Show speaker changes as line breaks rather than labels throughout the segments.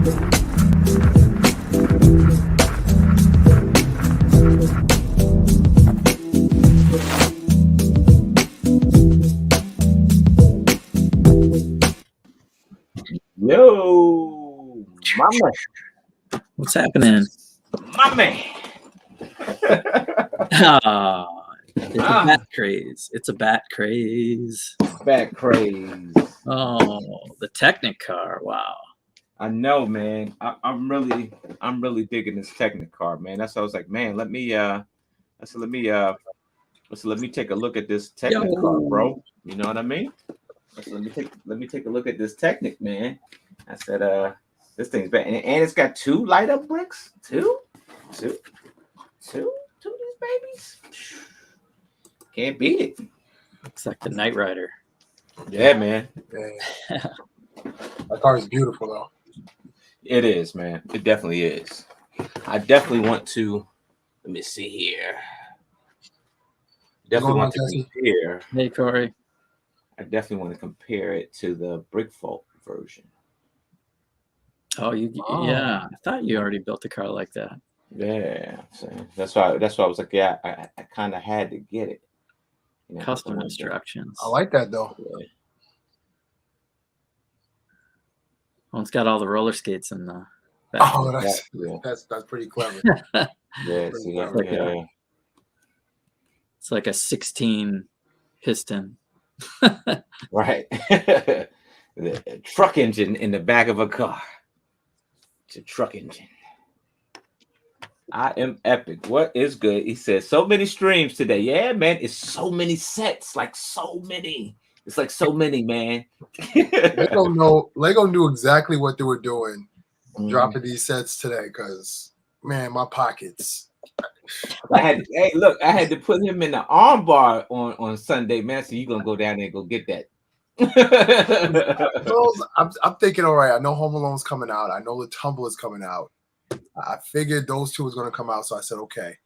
Yo, my man.
What's happening?
My man.
It's a bat craze. It's a bat craze.
Bat craze.
Oh, the Technic Car. Wow.
I know, man. I'm really digging this Technic Car, man. That's why I was like, man, let me take a look at this Technic Car, bro. You know what I mean? So let me take a look at this Technic, man. I said, this thing's bad, and it's got 2 light up bricks. Two of these babies. Can't beat it.
Looks like the Knight Rider.
Yeah, man.
Yeah. That car is beautiful, though.
It is, man. It definitely is. I definitely want to. Let me see here. Definitely want to compare.
Hey, Corey.
I definitely want to compare it to the brick vault version.
Oh, yeah. I thought you already built a car like that.
Yeah, so that's why I was like, yeah, I kind of had to get it. You know,
custom instructions.
I like that though.
Yeah.
Oh, it's got all the roller skates in the back.
Oh, that's pretty clever.
Yeah, see that?
It's like a 16 piston.
Right. The truck engine in the back of a car. It's a truck engine. I am epic. What is good? He says so many streams today. Yeah, man. It's so many sets. Like so many. It's like so many, man.
Lego knew exactly what they were doing, dropping these sets today. Because man, my pockets.
I had to put him in the arm bar on Sunday, man. So you gonna go down there and go get that.
I'm thinking, all right. I know Home Alone's coming out. I know the Tumble is coming out. I figured those 2 was going to come out, so I said, okay.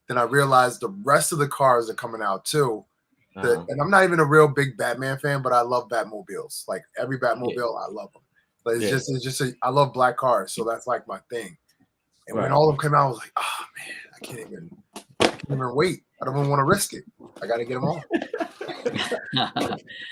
Then I realized the rest of the cars are coming out too. And I'm not even a real big Batman fan, but I love Batmobiles. Like every Batmobile, I love them. But I love black cars, so that's like my thing. And when all of them came out, I was like, oh man, I can't even wait. I don't even want to risk it. I got to get them all.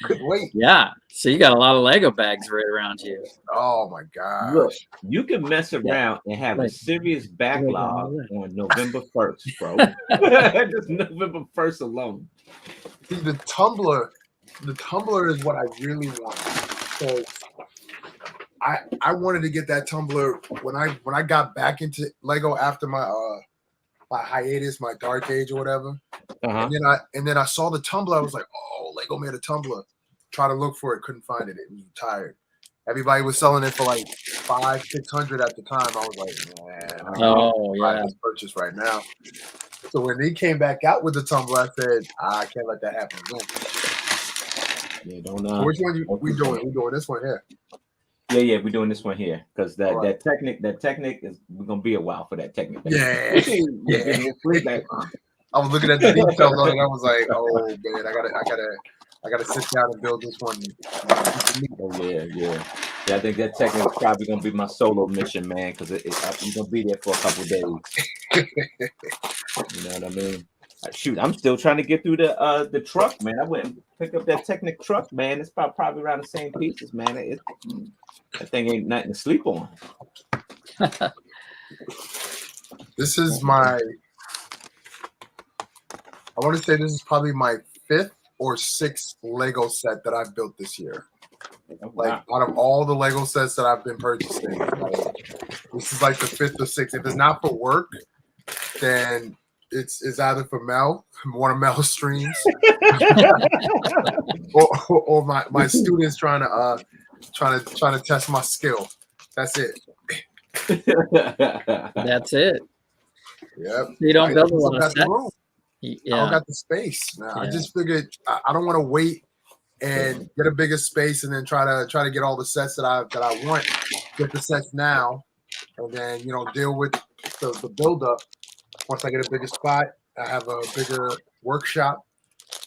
Couldn't wait.
Yeah. So you got a lot of Lego bags right around you.
Oh my gosh.
Look, you can mess around and have a serious backlog on November 1st, bro. Just November 1st alone.
See, the tumbler is what I really want. So I wanted to get that tumbler when I got back into Lego after my hiatus, my dark age or whatever. And then I saw the tumbler. I was like, oh, Lego made a tumbler. Try to look for it, couldn't find it. It was retired. Everybody was selling it for like $500-$600 at the time. I was like, man, I can't buy this purchase right now. So when they came back out with the tumbler, I said, I can't let that happen again.
Yeah, don't
So which one we doing? We doing this one here.
Yeah, we're doing this one here because that Technic is we're gonna be a while for that Technic.
Yeah. I was looking at the details on it. I was like, oh man, I gotta sit down and build this one.
Oh yeah. I think that Technic is probably gonna be my solo mission, man, because I'm gonna be there for a couple days. You know what I mean? Shoot, I'm still trying to get through the truck, man. I went and picked up that Technic truck, man. It's probably around the same pieces, man. That thing ain't nothing to sleep on.
This is I want to say this is probably my 5th or 6th Lego set that I've built this year. Like out of all the Lego sets that I've been purchasing, this is like the 5th or 6th. If it's not for work, then it's either for one of Mel's streams, or my students trying to test my skill. That's it.
That's it.
Yep.
You don't build a lot of sets.
I don't got the space. Now. I just figured I don't want to wait and get a bigger space and then try to get all the sets that I want. Get the sets now, and then deal with the build up. Once I get a bigger spot, I have a bigger workshop,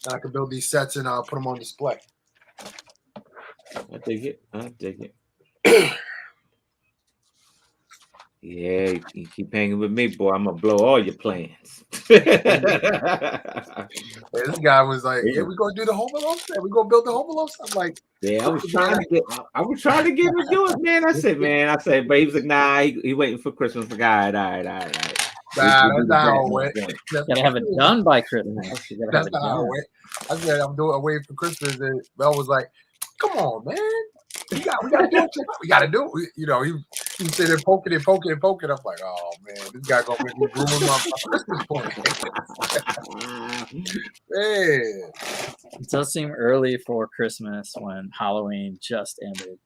and I can build these sets and put them on display.
I dig it. Yeah, you keep hanging with me, boy. I'm gonna blow all your plans. Yeah,
This guy was like, "Yeah, we gonna do the Home Alone set. We gonna build the Home Alone set." I'm like,
I was trying to get, him to do it, man. I said, but he was like, nah, he waiting for Christmas. Like, all right.
"Nah,
We'll
that's
do
not
that
how it
next
went.
one.
Gotta have it done by Christmas. You gotta have
That's
it
not how it
done.
went." I said, "I'm waiting for Christmas." And Mel was like, "Come on, man. We gotta do it. We gotta do it." You know, he sitting there poking and poking and poking. I'm like, "Oh man, this guy gonna make me ruin my Christmas plan." Man,
It does seem early for Christmas when Halloween just ended.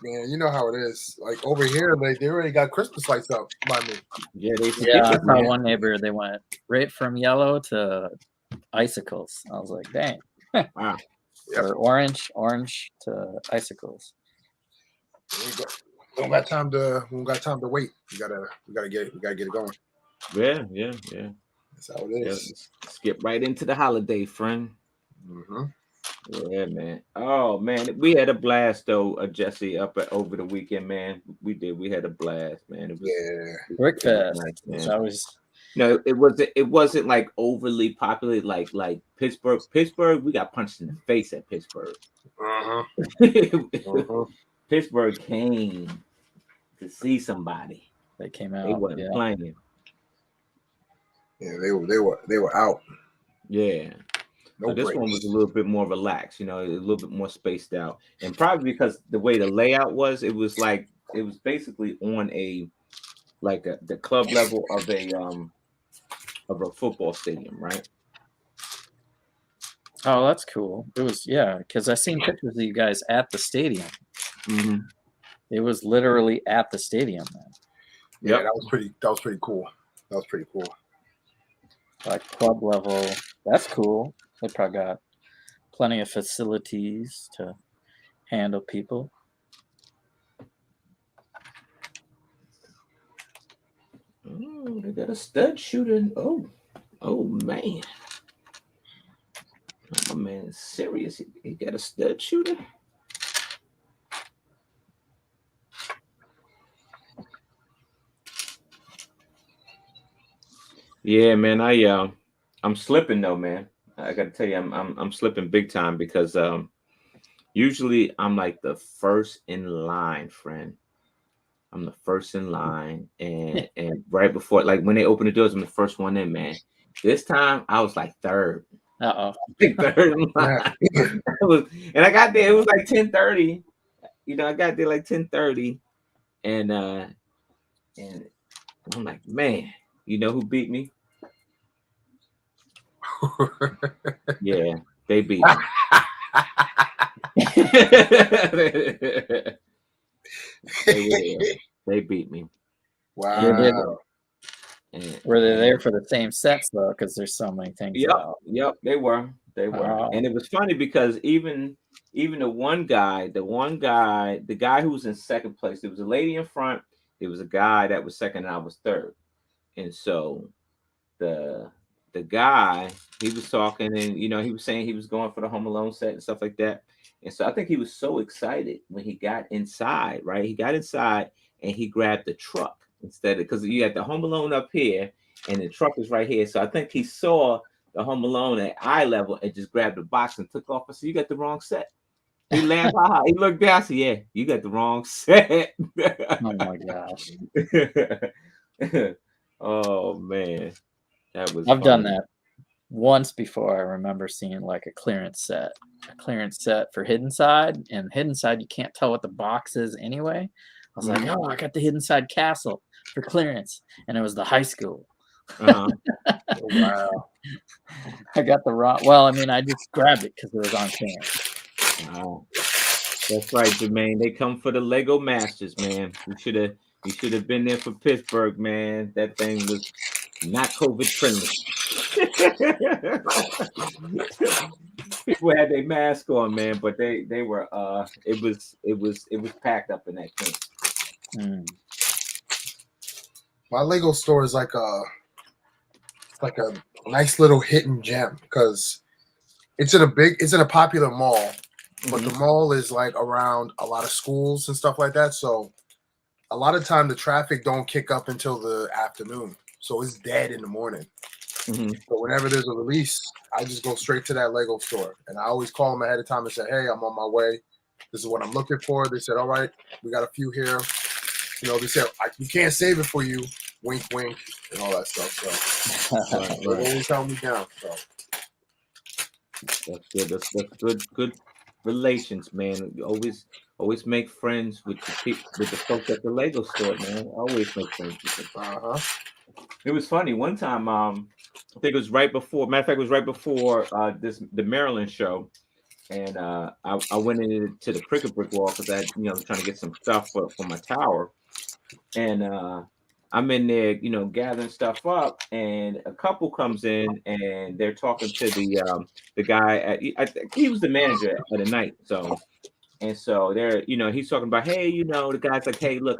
man, you know how it is. Like over here, they already got Christmas lights up by me.
Yeah, they
Yeah, I
forget,
saw
man.
one neighbor, they went right from yellow to icicles. I was like, dang.
Wow.
Yep.
Or orange to icicles.
We don't got time to wait. We gotta get it going.
Yeah.
That's how it is.
Let's get right into the holiday, friend.
Mm-hmm.
Yeah, man. Oh man, we had a blast though, Jesse, over the weekend, man. We did. We had a blast, man. It was
Yeah.
Brickfest.
nice,
It's
man.
always
No, it wasn't like overly popular like Pittsburgh. Pittsburgh, we got punched in the face at Pittsburgh. Pittsburgh came to see somebody.
they came
They
out.
wasn't
Yeah.
playing.
Yeah, they were out.
Yeah.
No
So this
breaks.
one was a little bit more relaxed, a little bit more spaced out, and probably because the way the layout was, it was basically on the club level of a football stadium, right?
Oh, that's cool. It was because I seen pictures of you guys at the stadium.
Mm-hmm.
It was literally at the stadium, man.
Yeah,
Yep.
that was pretty cool. That was pretty cool.
Like club level. That's cool. They probably got plenty of facilities to handle people.
Oh, they got a stud shooter. Oh man. My man is serious. He got a stud shooter. Yeah, man. I'm slipping though, man. I gotta tell you, I'm slipping big time because usually I'm like the first in line, friend. I'm the first in line, and right before, like when they open the doors, I'm the first one in, man. This time I was like third.
Uh-oh.
Like third in line. And I got there, it was like 10:30. I got there like 10:30, and I'm like, man, you know who beat me? Yeah, they beat me. They beat me.
Wow.
Were they there for the same sets though? Because there's so many things.
Yep, they were.
Oh.
And it was funny because even the guy who was in second place, there was a lady in front, there was a guy that was second, and I was third. And so the guy, he was talking, and he was saying he was going for the Home Alone set and stuff like that. And so I think he was so excited when he got inside, right? He got inside and he grabbed the truck instead of, because you had the Home Alone up here and the truck is right here. So I think he saw the Home Alone at eye level and just grabbed the box and took off. I said, "You got the wrong set." He laughed. He looked down. I said, "Yeah, you got the wrong set."
Oh my gosh.
Oh man. That was
I've done
funny.
that once before. I remember seeing like a clearance set for Hidden Side, and Hidden Side you can't tell what the box is anyway. I was like, oh, I got the Hidden Side castle for clearance, and it was the high school.
Oh, wow.
I got the wrong. Well, I mean, I just grabbed it because it was on clearance.
Wow. That's right, Jermaine. They come for the Lego Masters, man. You should have been there for Pittsburgh, man. That thing was not COVID friendly. People had their mask on, man, but they were it was packed up in that camp.
My Lego store is like a nice little hidden gem because it's in a popular mall, but the mall is like around a lot of schools and stuff like that. So a lot of time the traffic don't kick up until the afternoon, so it's dead in the morning.
Mm-hmm.
So whenever there's a release, I just go straight to that Lego store, and I always call them ahead of time and say, "Hey, I'm on my way. This is what I'm looking for." They said, "All right, we got a few here." You know, they said, "We can't save it for you." Wink, wink, and all that stuff. So
Right,
they
right.
always held me down. So
That's good. That's good relations, man. You always make friends with the people, with the folks at the Lego store, man. Always make friends with them. It was funny one time. I think it was right before. Matter of fact, it was right before the Maryland show, and I went into the Cricket Brick Wall because I trying to get some stuff for my tower, and I'm in there gathering stuff up, and a couple comes in and they're talking to the guy I think he was the manager at the night, so they're he's talking about, hey, the guy's like, hey, look,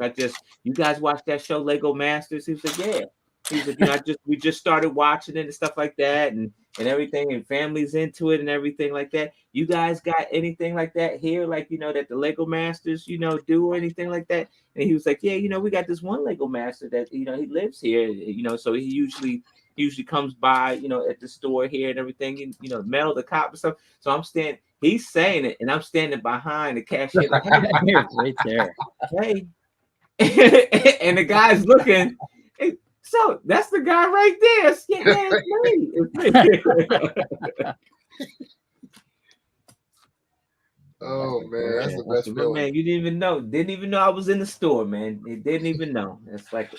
you guys watch that show Lego Masters? He was like, yeah. He was like, we just started watching it and stuff like that, and everything, and families into it and everything like that. You guys got anything like that here, like that the Lego Masters do, or anything like that? And he was like, yeah, we got this one Lego Master that he lives here, so he usually comes by at the store here and everything, and mail the cop and stuff. So he's saying it, and I'm standing behind the cashier like, hey,
right there.
hey. And the guy's looking. Hey, so that's the guy right there. Yeah, it's me.
oh man, that's the best feeling.
Man, you didn't even know I was in the store, man. They didn't even know.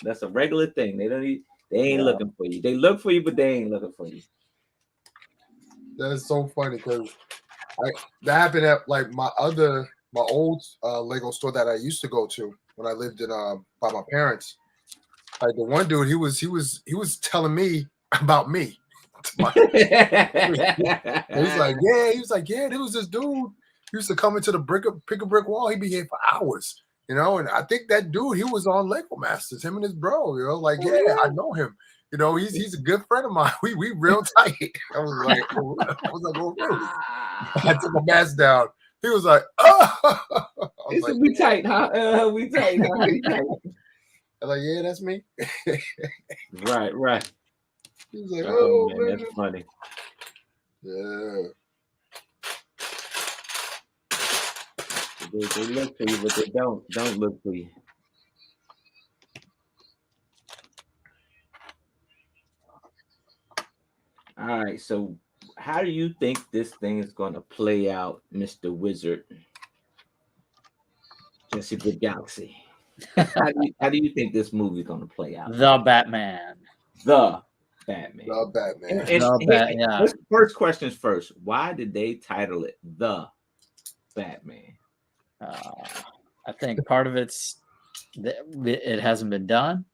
That's a regular thing. They ain't looking for you. They look for you, but they ain't looking for you.
That is so funny because that happened at like my old Lego store that I used to go to when I lived in by my parents. Like the one dude, he was telling me about me. He's like, yeah, there was this dude. He used to come into the pick a brick wall. He'd be here for hours, and I think that dude, he was on Lego Masters, him and his bro, like, yeah, I know him. He's a good friend of mine. We real tight. I was like, oh, really? I took my mask down. He was like, oh.
We tight, huh? We tight, huh?
I was like, yeah, that's me.
Right.
He was like,
oh man, that's funny.
Yeah.
They look for you, but they don't look for you. All right, so how do you think this thing is going to play out, Mr. Wizard? Jesse the Galaxy. How do you think this movie is going to play out?
The Batman.
The
Batman. Yeah.
First questions first. Why did they title it The Batman?
I think part of it hasn't been done.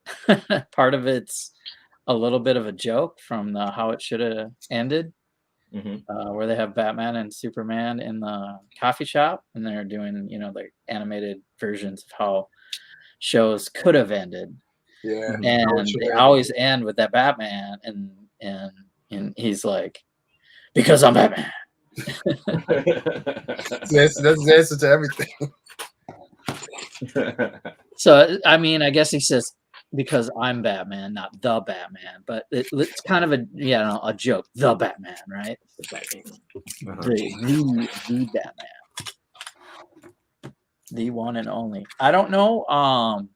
Part of it's a little bit of a joke from how it should have ended, where they have Batman and Superman in the coffee shop, and they're doing the animated versions of how shows could have ended.
Yeah,
and they always end with that Batman, and he's like, because I'm Batman.
That's the answer to everything.
So I mean, I guess he says because I'm Batman, not the Batman, but it's kind of a joke. The Batman, right? The Batman, the one and only. I don't know,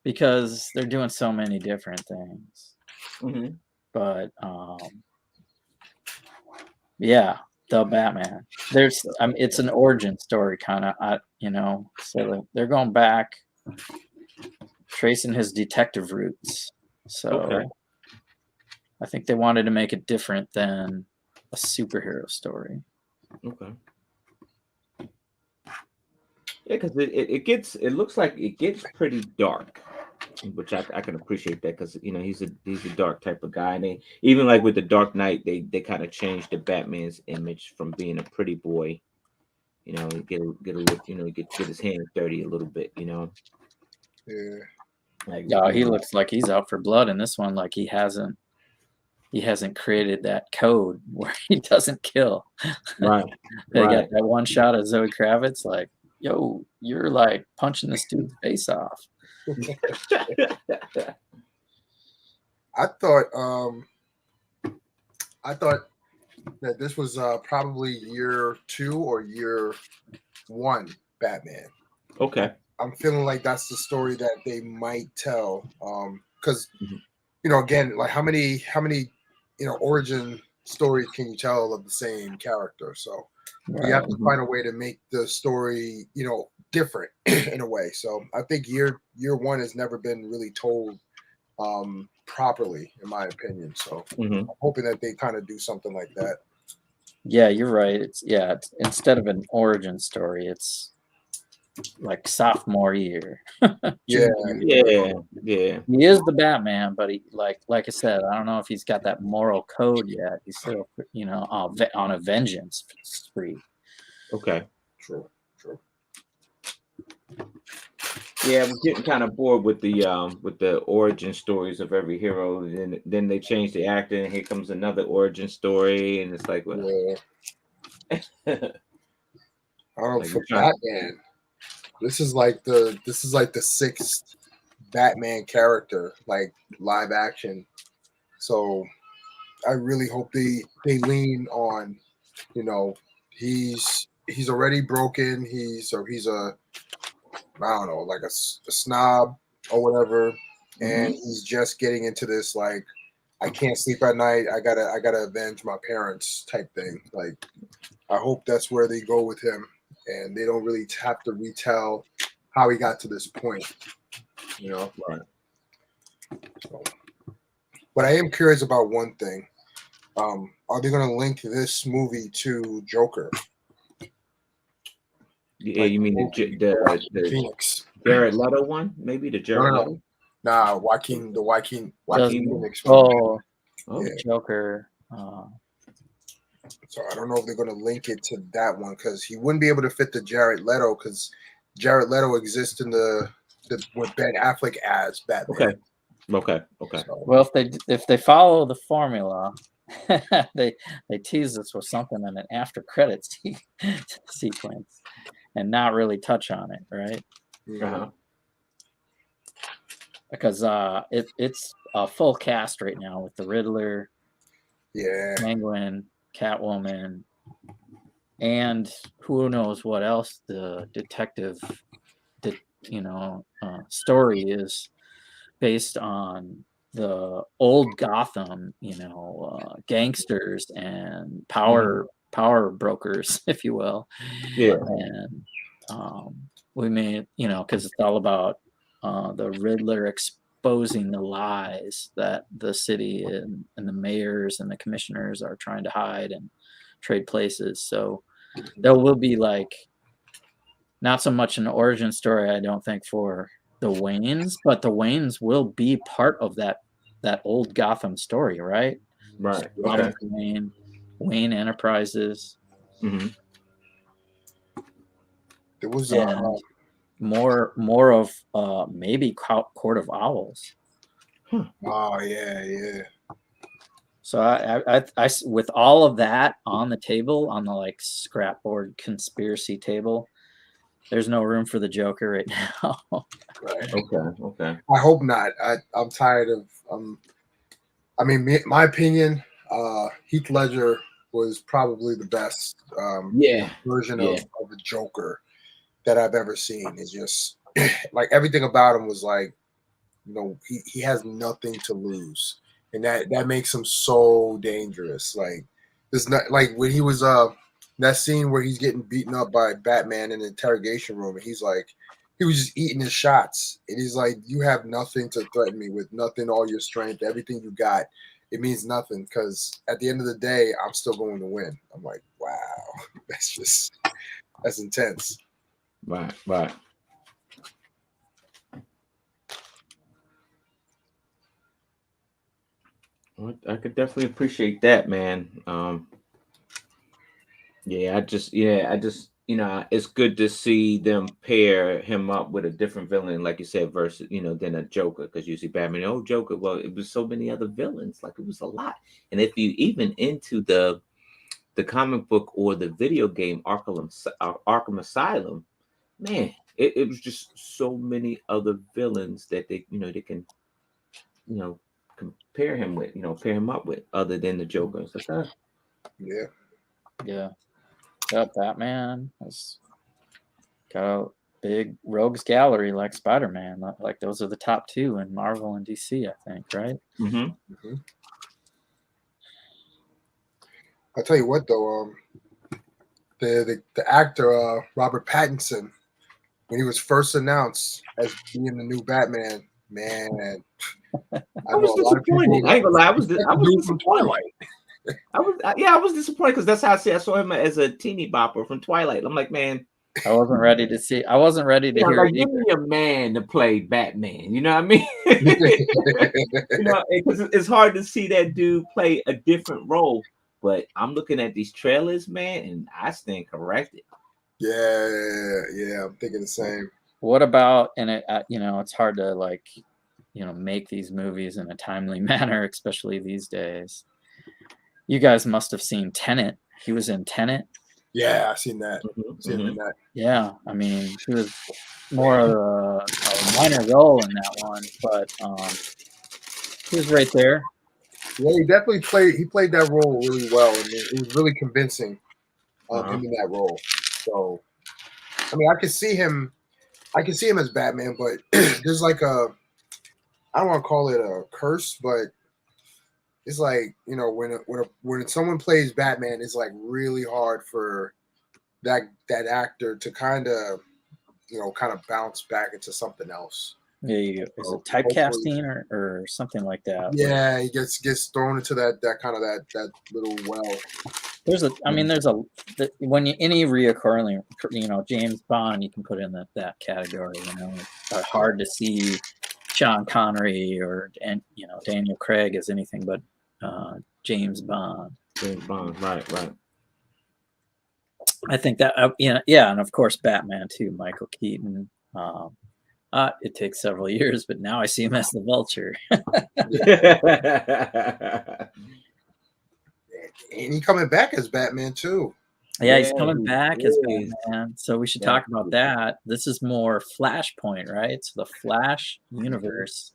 because they're doing so many different things. But yeah, the Batman. It's an origin story, kind of. So they're going back, tracing his detective roots. So I think they wanted to make it different than a superhero story.
Okay. Yeah, because it looks like it gets pretty dark, which I can appreciate that, because he's a dark type of guy, and they even like with the Dark Knight, they kind of changed the Batman's image from being a pretty boy, get a little, get his hands dirty a little bit,
Yeah.
Like,
he looks like he's out for blood in this one. Like he hasn't created that code where he doesn't kill.
Right.
They got that one shot of Zoe Kravitz, like, yo, you're like punching this dude's face off.
I thought that this was probably year 2 or year 1 Batman.
Okay.
I'm feeling like that's the story that they might tell. Because
Mhm.
you know, again, like how many origin stories can you tell of the same character? So you have
Right.
to find a way to make the story, different in a way. So I think year 1 has never been really told properly, in my opinion. So
Mhm.
I'm hoping that they kind of do something like that.
Yeah, you're right. It's instead of an origin story, it's like sophomore year.
Yeah,
Junior year.
Yeah.
He is the Batman, but he like I said, I don't know if he's got that moral code yet. He's still, on a vengeance spree.
Okay.
true.
Yeah, I'm getting kind of bored with the origin stories of every hero. And then they change the actor, and here comes another origin story, and it's like, well,
Yeah. I don't know,
like
for
you're trying.
Batman, this is like the 6th Batman character, like live action. So I really hope they lean on, he's already broken. He's a I don't know, like a snob or whatever, and he's just getting into this like I can't sleep at night. I gotta avenge my parents type thing. Like I hope that's where they go with him, and they don't really have to retell how he got to this point.
Right.
So, but I am curious about one thing. Are they going to link this movie to Joker?
Yeah,
Like
you mean the
Phoenix?
Jared Leto one? Maybe the Jared
No.
Leto?
Nah, Joaquin Phoenix one.
Oh,
Yeah.
Joker.
So I don't know if they're going to link it to that one because he wouldn't be able to fit the Jared Leto because Jared Leto exists in the what Ben Affleck as Batman.
Okay.
So,
Well, if they follow the formula, they tease us with something in an after credits sequence, and not really touch on it, right?
Uh-huh.
Because it's a full cast right now with the Riddler,
yeah.
Penguin, Catwoman, and who knows what else the detective, story is based on the old Gotham, gangsters and power brokers, if you will.
Yeah.
And we may, because it's all about the Riddler exposing the lies that the city and the mayors and the commissioners are trying to hide and trade places. So there will be like not so much an origin story, I don't think, for the Waynes, but the Waynes will be part of that old Gotham story, right?
Right.
Thomas
Okay.
Wayne Enterprises,
Mm-hmm.
There was
and more of maybe Court of Owls.
oh yeah.
So I with all of that on the table, on the like scrapboard conspiracy table, there's no room for the Joker right now.
Right.
Okay.
I hope not. I'm tired of. I mean, my opinion. Heath Ledger was probably the best
Yeah.
version
Yeah.
of the Joker that I've ever seen. It's just like everything about him was like, he has nothing to lose, and that makes him so dangerous. Like it's not like when he was that scene where he's getting beaten up by Batman in the interrogation room, and he's like, he was just eating his shots, and he's like, you have nothing to threaten me with, nothing, all your strength, everything you got, it means nothing because at the end of the day, I'm still going to win. I'm like, wow, that's intense.
Right. Well, I could definitely appreciate that, man. I just, it's good to see them pair him up with a different villain, like you said, versus, than a Joker. Because usually Batman, oh, Joker, well, it was so many other villains, like it was a lot. And if you even into the comic book or the video game Arkham Asylum, man, it was just so many other villains that they they can compare him with, pair him up with, other than the Joker. It's like,
Yeah.
Yeah. Batman has got a big rogues gallery like Spider-Man. Like those are the top two in Marvel and DC, I think, right?
Mm-hmm. I'll tell you what, though, the actor Robert Pattinson, when he was first announced as being the new Batman, man, I know
was
a lot of people.
disappointed. I ain't gonna lie, I was
Dude from
disappointed.
Twilight.
I was disappointed because that's how I saw him as a teeny bopper from Twilight. I'm like, man,
I wasn't ready to see. I wasn't ready to hear
like,
it
give
either.
me a man to play Batman. You know what I mean? Because it's hard to see that dude play a different role. But I'm looking at these trailers, man, and I stand corrected.
Yeah, I'm thinking the same.
What about, and it, it's hard to make these movies in a timely manner, especially these days. You guys must have seen Tenet. He was in Tenet.
Yeah, I've seen that.
Mm-hmm.
Yeah, I mean, he was more of a minor role in that one, but he was right there.
Yeah, he definitely played that role really well. I mean, it was really convincing him in that role. So, I mean, I can see him as Batman, but there's like I don't want to call it a curse, but it's like, when someone plays Batman, it's like really hard for that actor to kind of bounce back into something else.
Yeah, is it typecasting or something like that?
Yeah, he gets thrown into that little well.
When any reoccurring, James Bond, you can put in that category. It's hard to see Sean Connery or Daniel Craig as anything but James Bond.
James Bond, right.
I think that and of course Batman too, Michael Keaton. It takes several years, but now I see him as the Vulture.
And he coming back as Batman too.
Yeah, he's coming back as Batman. So we should talk about that. This is more Flashpoint, right? So the Flash universe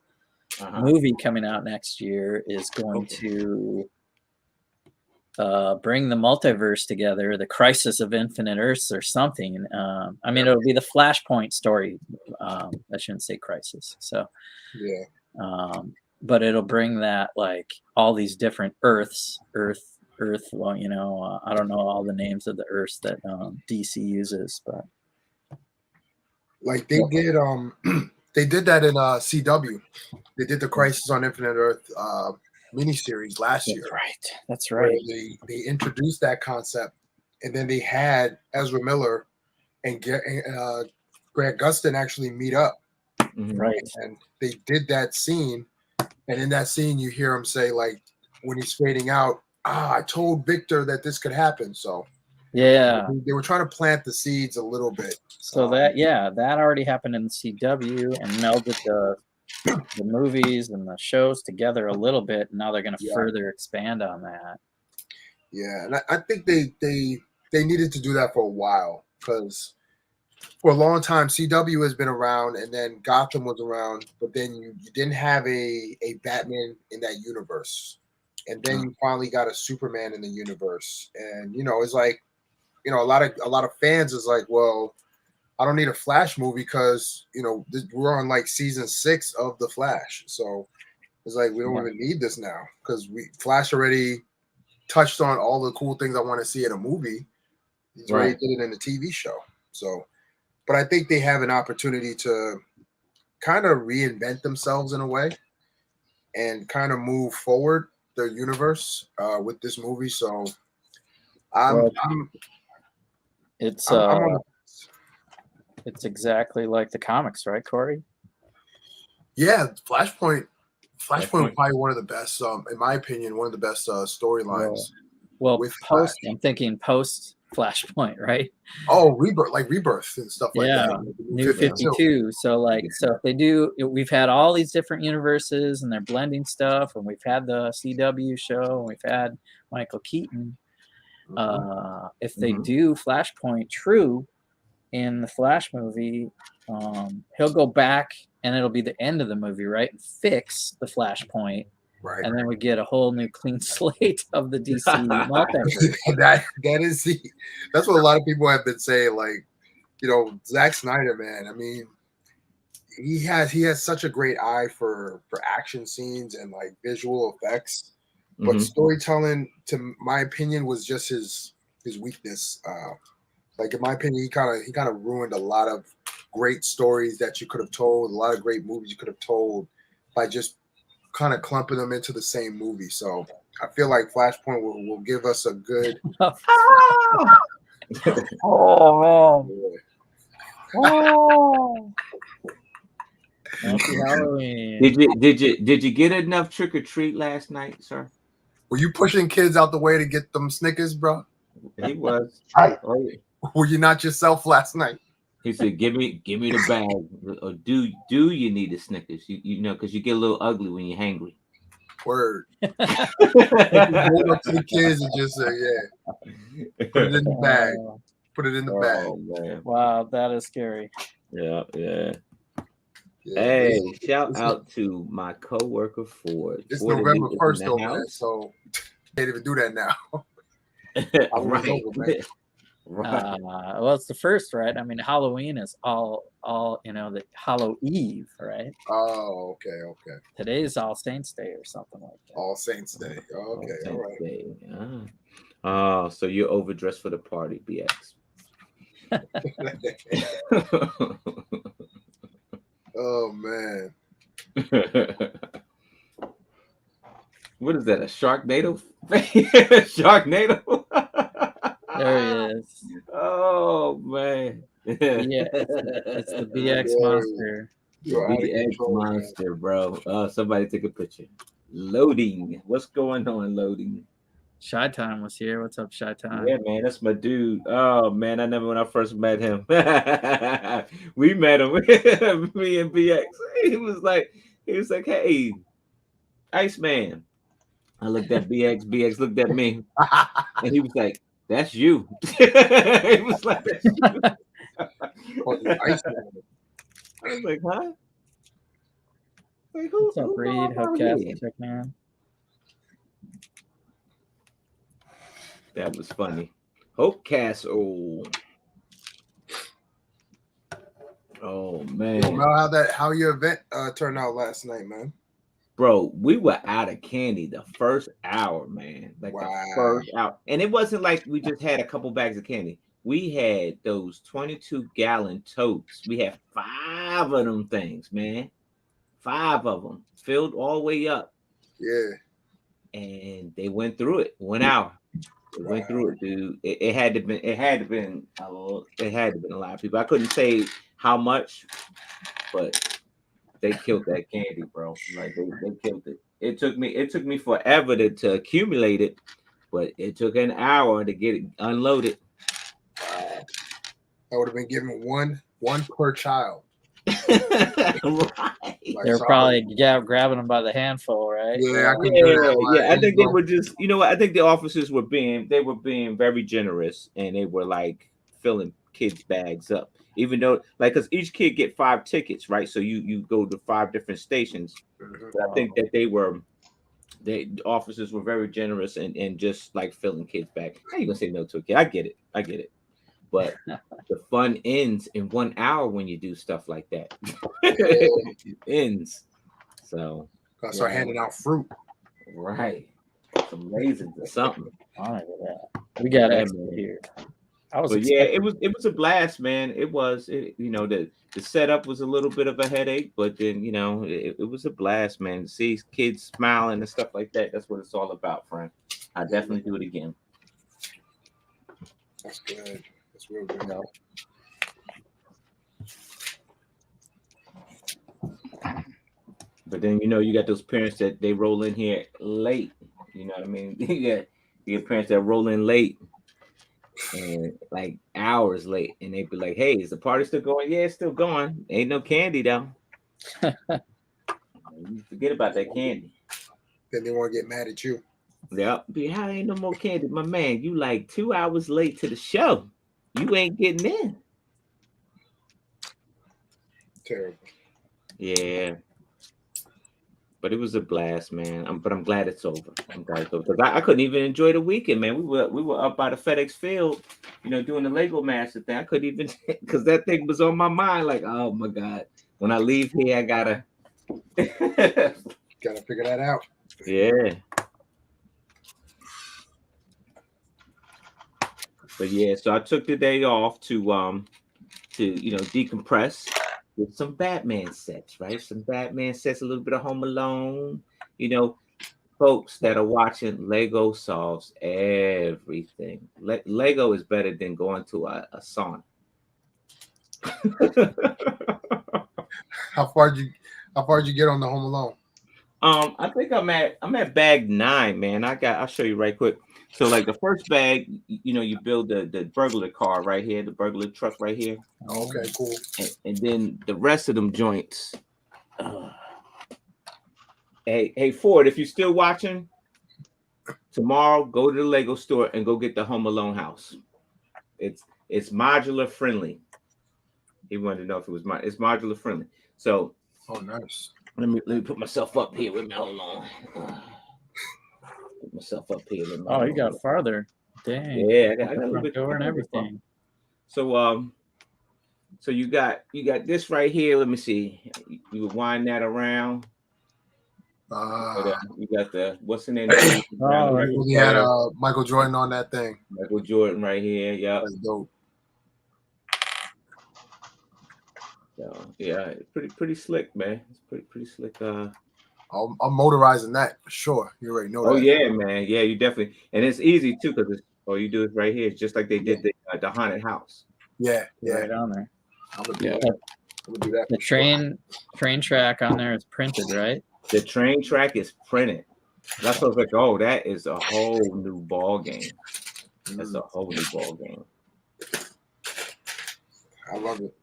movie coming out next year is going to bring the multiverse together, the Crisis of Infinite Earths or something. I mean, it'll be the Flashpoint story. I shouldn't say Crisis. So, but it'll bring that, like, all these different Earths. Well, I don't know all the names of the Earths that DC uses, but
like they did, they did that in CW. They did the Crisis on Infinite Earth miniseries last year.
That's right.
They introduced that concept, and then they had Ezra Miller and Grant Gustin actually meet up.
Right.
And they did that scene, and in that scene you hear him say, like, when he's fading out, I told Victor that this could happen. So
yeah,
they were trying to plant the seeds a little bit.
So that already happened in the CW and melded the movies and the shows together a little bit, and now they're going to further expand on that.
Yeah, and I think they needed to do that for a while, because for a long time CW has been around, and then Gotham was around, but then you didn't have a Batman in that universe, and then you finally got a Superman in the universe, and it's like, a lot of fans is like, well, I don't need a Flash movie because we're on like season 6 of the Flash, so it's like we don't even need this now, because Flash already touched on all the cool things I want to see in a movie. He's already did it in a TV show. So, but I think they have an opportunity to kind of reinvent themselves in a way and kind of move forward the universe with this movie. So
it's exactly like the comics, right, Corey?
Yeah, Flashpoint is probably one of the best, in my opinion, one of the best storylines.
Well, I'm thinking post Flashpoint, right?
Oh, Rebirth and stuff like that.
New 52. So if they do, we've had all these different universes and they're blending stuff, and we've had the CW show, and we've had Michael Keaton. If they do Flashpoint true, in the Flash movie, he'll go back and it'll be the end of the movie, right? And fix the Flashpoint.
Right.
And then we get a whole new clean slate of the DC multiverse.
That's what a lot of people have been saying. Like, you know, Zack Snyder, man. I mean, he has such a great eye for action scenes and like visual effects, but storytelling, to my opinion, was just his weakness. Like in my opinion, he kind of ruined a lot of great stories that you could have told, a lot of great movies you could have told by just kind of clumping them into the same movie. So I feel like Flashpoint will give us a good.
Oh man! Oh. Happy Halloween.
Did you get enough trick or treat last night, sir?
Were you pushing kids out the way to get them Snickers, bro?
He was.
Were you not yourself last night?
He said, "Give me the bag." Or do you need a Snickers? You know, because you get a little ugly when you're hangry.
Word. Go up to the kids and just say, "Yeah, put it in the bag. Put it in the bag."
Man.
Wow, that is scary.
Yeah. Hey, shout out to my coworker Ford.
It's
Ford
November 1st, though,
house.
man. So can't even do that now.
Right.
Well, it's the first, right? I mean, Halloween is all the Hallow Eve, right?
Oh, okay.
Today's All Saints Day or something like that.
All Saints Day. Okay, all right.
Day. Oh, so you're overdressed for the party, BX.
Oh man.
What is that? A Sharknado? Sharknado?
There he is.
Oh man.
Yeah, it's the BX monster.
BX monster, bro. Oh, somebody take a picture. Loading. What's going on, loading?
Shy Time was here. What's up, Shy Time?
Yeah, man, that's my dude. Oh man, I remember when I first met him. We met him, me and BX. He was like, "Hey, Iceman." I looked at BX. BX looked at me, and he was like, "That's you." He was like, "That's you." I was like, "Huh?" Like,
what's up, Reed? Hubcast, check man.
That was funny. Hope Castle. Oh man.
How your event turned out last night, man?
Bro, we were out of candy the first hour, man. Like the first hour. And it wasn't like we just had a couple bags of candy. We had those 22-gallon totes. We had 5 of them things, man. 5 of them filled all the way up.
Yeah.
And they went through it 1 hour. It went through it, dude. It had to been a lot of people. I couldn't say how much, but they killed that candy, bro. Like they killed it. It took me forever to accumulate it, but it took an hour to get it unloaded.
I would have been given one per child.
Right. They're probably grabbing them by the handful, right?
Yeah,
I think they were just, you know what? I think the officers were being very generous, and they were like filling kids' bags up, even though like because each kid get 5 tickets, right? So you go to 5 different stations. But I think that the officers were very generous and just like filling kids' bags. How you gonna say no to a kid? I get it. But the fun ends in 1 hour when you do stuff like that. It ends. So
gotta start handing out fruit.
Right. Some raisins or something.
We got extra here.
It was a blast, man. The setup was a little bit of a headache, but then it was a blast, man. To see kids smiling and stuff like that. That's what it's all about, friend. I definitely do it again.
That's good. That's real good.
No.
But then you got those parents that they roll in here late. You know what I mean? You get parents that roll in late and like hours late, and they be like, "Hey, is the party still going?" Yeah, it's still going. Ain't no candy though. You forget about that candy.
Then they want to get mad at you.
Yep. How ain't no more candy, my man? You like 2 hours late to the show. You ain't getting in.
Terrible.
Yeah. But it was a blast, man. But I'm glad it's over. I'm glad it's over because I couldn't even enjoy the weekend, man. We were up by the FedEx Field, doing the Lego Master thing. I couldn't even because that thing was on my mind. Like, oh my god, when I leave here, I gotta
Gotta figure that out.
Yeah. But yeah, so I took the day off to decompress with some Batman sets, right? Some Batman sets, a little bit of Home Alone. Folks that are watching, Lego solves everything. Lego is better than going to a sauna.
How far did you get on the Home Alone?
I think I'm at bag 9, man. I'll show you right quick. So like the first bag, you build the burglar car right here, the burglar truck right here.
Okay, cool.
And then the rest of them joints. Hey Ford, if you're still watching, tomorrow go to the Lego store and go get the Home Alone house. It's modular friendly. He wanted to know if it was it's modular friendly. So
nice.
Let me put myself up here with me. Hold on. Put myself up here.
Oh, you got farther. Dang.
Yeah, I got a
the
little
front
bit
door and everything.
So so you got this right here. Let me see. You would wind that around. You got the what's the name?
We had Michael Jordan on that thing.
Michael Jordan right here. Yeah.
That's dope.
So, yeah, pretty slick, man. It's pretty slick.
I'm motorizing that for sure. You already know that.
Oh yeah, man. Yeah, you definitely, and it's easy too because all you do is right here. It's just like they did the haunted house.
Yeah,
right on there.
I'm gonna do that.
The train track on there is printed, right?
The train track is printed. That's what I was like. Oh, that is a whole new ball game. That's a whole new ball game.
I love it.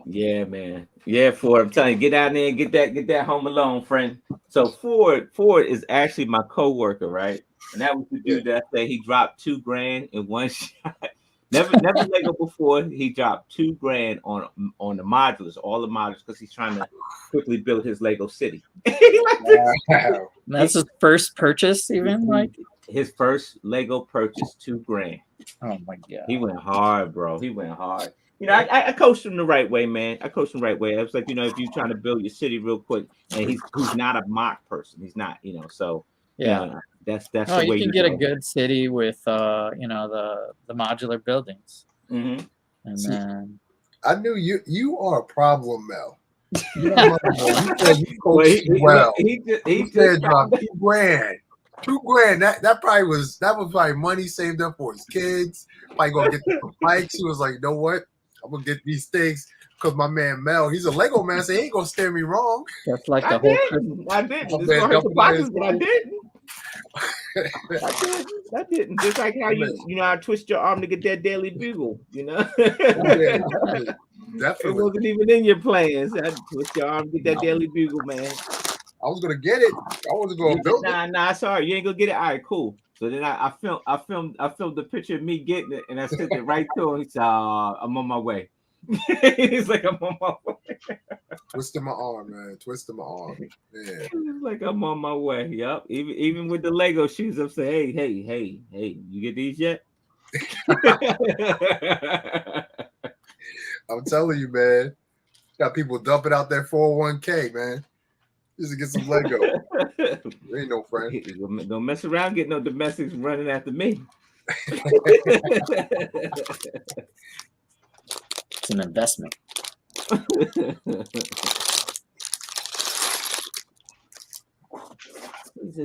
Yeah, man. Yeah, Ford. I'm telling you, get out there and get that Home Alone, friend. So Ford is actually my coworker, right? And that was the dude that said he dropped $2,000 in one shot. Never Lego before. He dropped $2,000 on the modulars, all the modulars, because he's trying to quickly build his Lego city.
Wow. That's his first purchase, even like
his first Lego purchase, $2,000.
Oh my god.
He went hard, bro. He went hard. I coached him the right way, man. I coached him the right way. I was like, if you're trying to build your city real quick, and he's not a mock person. He's not, so that's the way
you can get a good city with the modular buildings.
Mm-hmm.
And then
I knew you are a problem, Mel. You said you coached well. He said drop $2,000. $2,000. That was probably money saved up for his kids. Probably gonna get some bikes. He was like, you know what? I'm gonna get these things because my man Mel, he's a Lego man, so he ain't gonna steer me wrong.
That's like the whole.
I didn't. It's gonna hurt the pockets, but I didn't. I didn't. Just like how I twist your arm to get that Daily Bugle.
Definitely.
It wasn't even in your plans. I twist your arm to get that Daily Bugle, man.
I was gonna get it. I wasn't gonna build it.
Nah, sorry, you ain't gonna get it. All right, cool. So then I filmed the picture of me getting it, and I sent it right to him. He said, "I'm on my way." He's like, "I'm on my way."
Twisting my arm, man. Twisting my arm. Yeah.
He's like, "I'm on my way." Yep. Even with the Lego shoes, I'm saying, "Hey, you get these yet?"
I'm telling you, man. Got people dumping out their 401k, man. Just to get some Lego. There ain't no friend.
Don't mess around, get no domestics running after me.
It's an investment.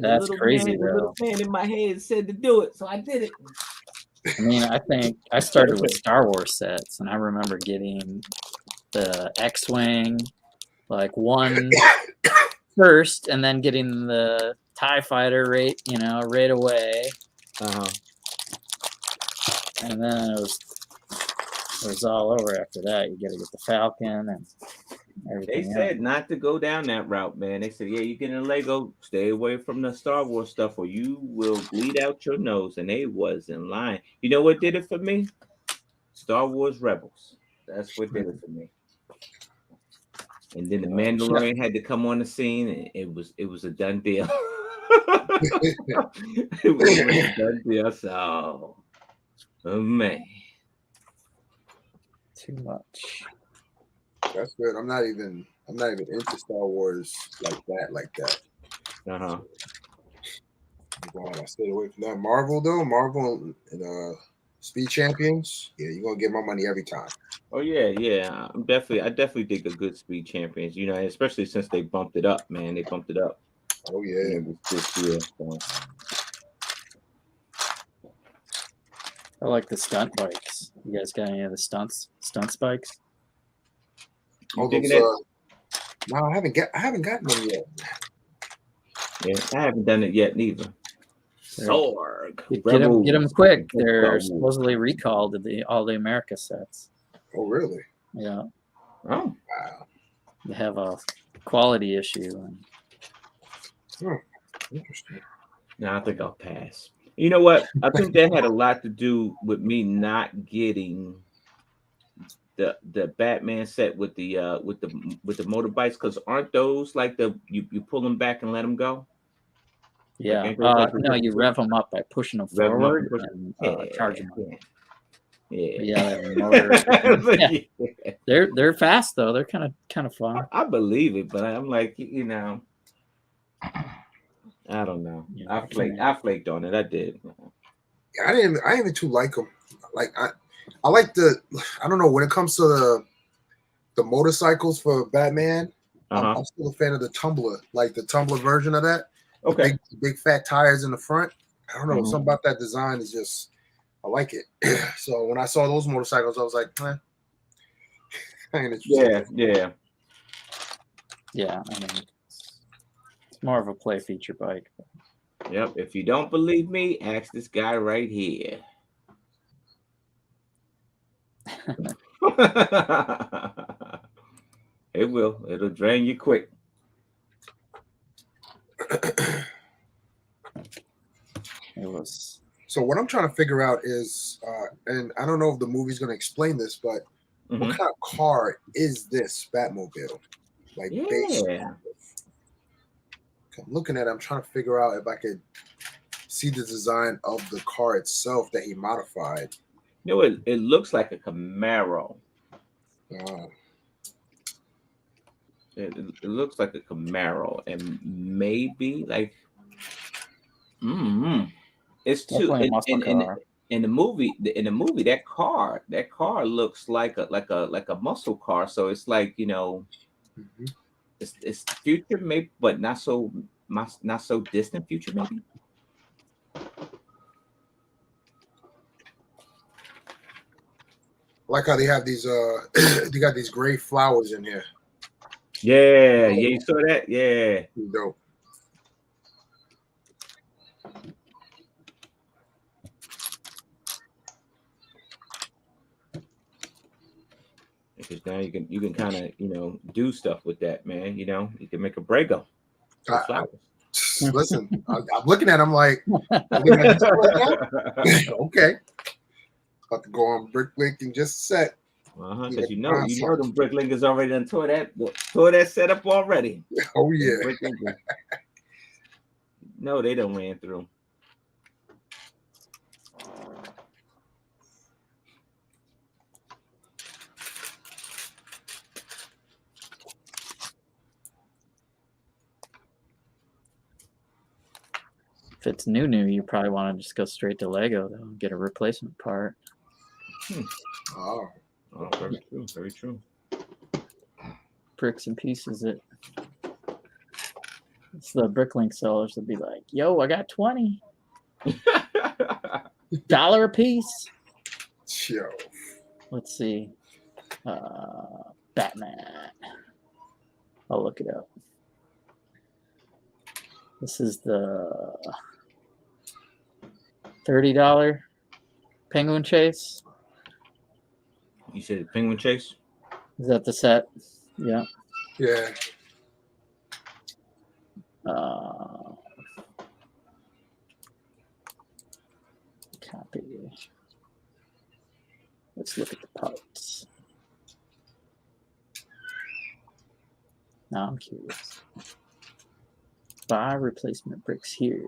That's crazy,
though. The little man in my head said to do it, so I did it.
I mean, I think I started with Star Wars sets, and I remember getting the X-Wing, like one first, and then getting the TIE Fighter right away. And then it was all over after that. You got to get the Falcon and everything.
They said not to go down that route, man. They said, you get in Lego, stay away from the Star Wars stuff, or you will bleed out your nose. And they wasn't lying. You know what did it for me? Star Wars Rebels. That's what did it for me. And then the Mandalorian had to come on the scene, and it was a done deal. It was a done deal. So, oh man,
Too much.
That's good. I'm not even into Star Wars like that.
uh-huh.
I'm glad I stayed away from that. Marvel though, Marvel and Speed Champions. Yeah, you're gonna get my money every time.
Oh yeah. I definitely dig a good Speed Champions. You know, especially since they bumped it up, man. They bumped it up.
Oh yeah.
This year. So.
I like the stunt bikes. You guys got any of the stunt bikes?
Oh,
Digging
those,
it?
no, I haven't gotten them yet.
Yeah, I haven't done it yet neither. Sorg.
Get them quick. They're supposedly recalled all the America sets.
Oh really?
Yeah.
Oh.
Wow.
They have a quality issue.
Interesting.
No, I think I'll pass. You know what? I think that had a lot to do with me not getting the Batman set with the motorbikes, because aren't those like you pull them back and let them go?
Yeah.
Like
no, you rev them up by pushing them forward and charge them up.
Yeah.
They're fast though. They're kind of fun.
I believe it, but I'm like, I don't know.
Yeah,
I flaked on it. I did.
I didn't even too like them. Like I like I don't know, when it comes to the motorcycles for Batman. I'm still a fan of the Tumbler, like the Tumbler version of that.
Okay.
The big fat tires in the front. I don't know. Something about that design is just, I like it. So when I saw those motorcycles, I was like, I ain't interested.
Yeah.
I mean, it's more of a play feature bike.
Yep. If you don't believe me, ask this guy right here. It will. It'll drain you quick.
It was.
So what I'm trying to figure out is, and I don't know if the movie's going to explain this, but what kind of car is this Batmobile? Like, based on? I'm looking at it. I'm trying to figure out if I could see the design of the car itself that he modified.
You know, it looks like a Camaro. It looks like a Camaro, and maybe like, it's too. In the movie, that car looks like a muscle car. So it's like, it's future maybe, but not so distant future maybe.
I like how they have these they got these gray flowers in here.
Yeah, you saw that? Yeah.
Dope.
Because now you can kind of do stuff with that, man. You can make a Brago.
Listen, I'm looking at him like, okay. About to go on Bricklink in just a sec.
Because you know them Bricklinkers already done tore that setup already.
Oh yeah.
No, they done ran through.
If it's new, you probably want to just go straight to Lego though, and get a replacement part.
Oh,
very true. Very true.
Bricks and pieces. It's the Bricklink sellers that be like, "Yo, I got 20 $1 a piece."
Yo.
Let's see. Batman. I'll look it up. This is the $30 Penguin Chase.
You said Penguin Chase?
Is that the set? Yeah.
Yeah.
Copy. Let's look at the parts. Now I'm curious. Buy replacement bricks here.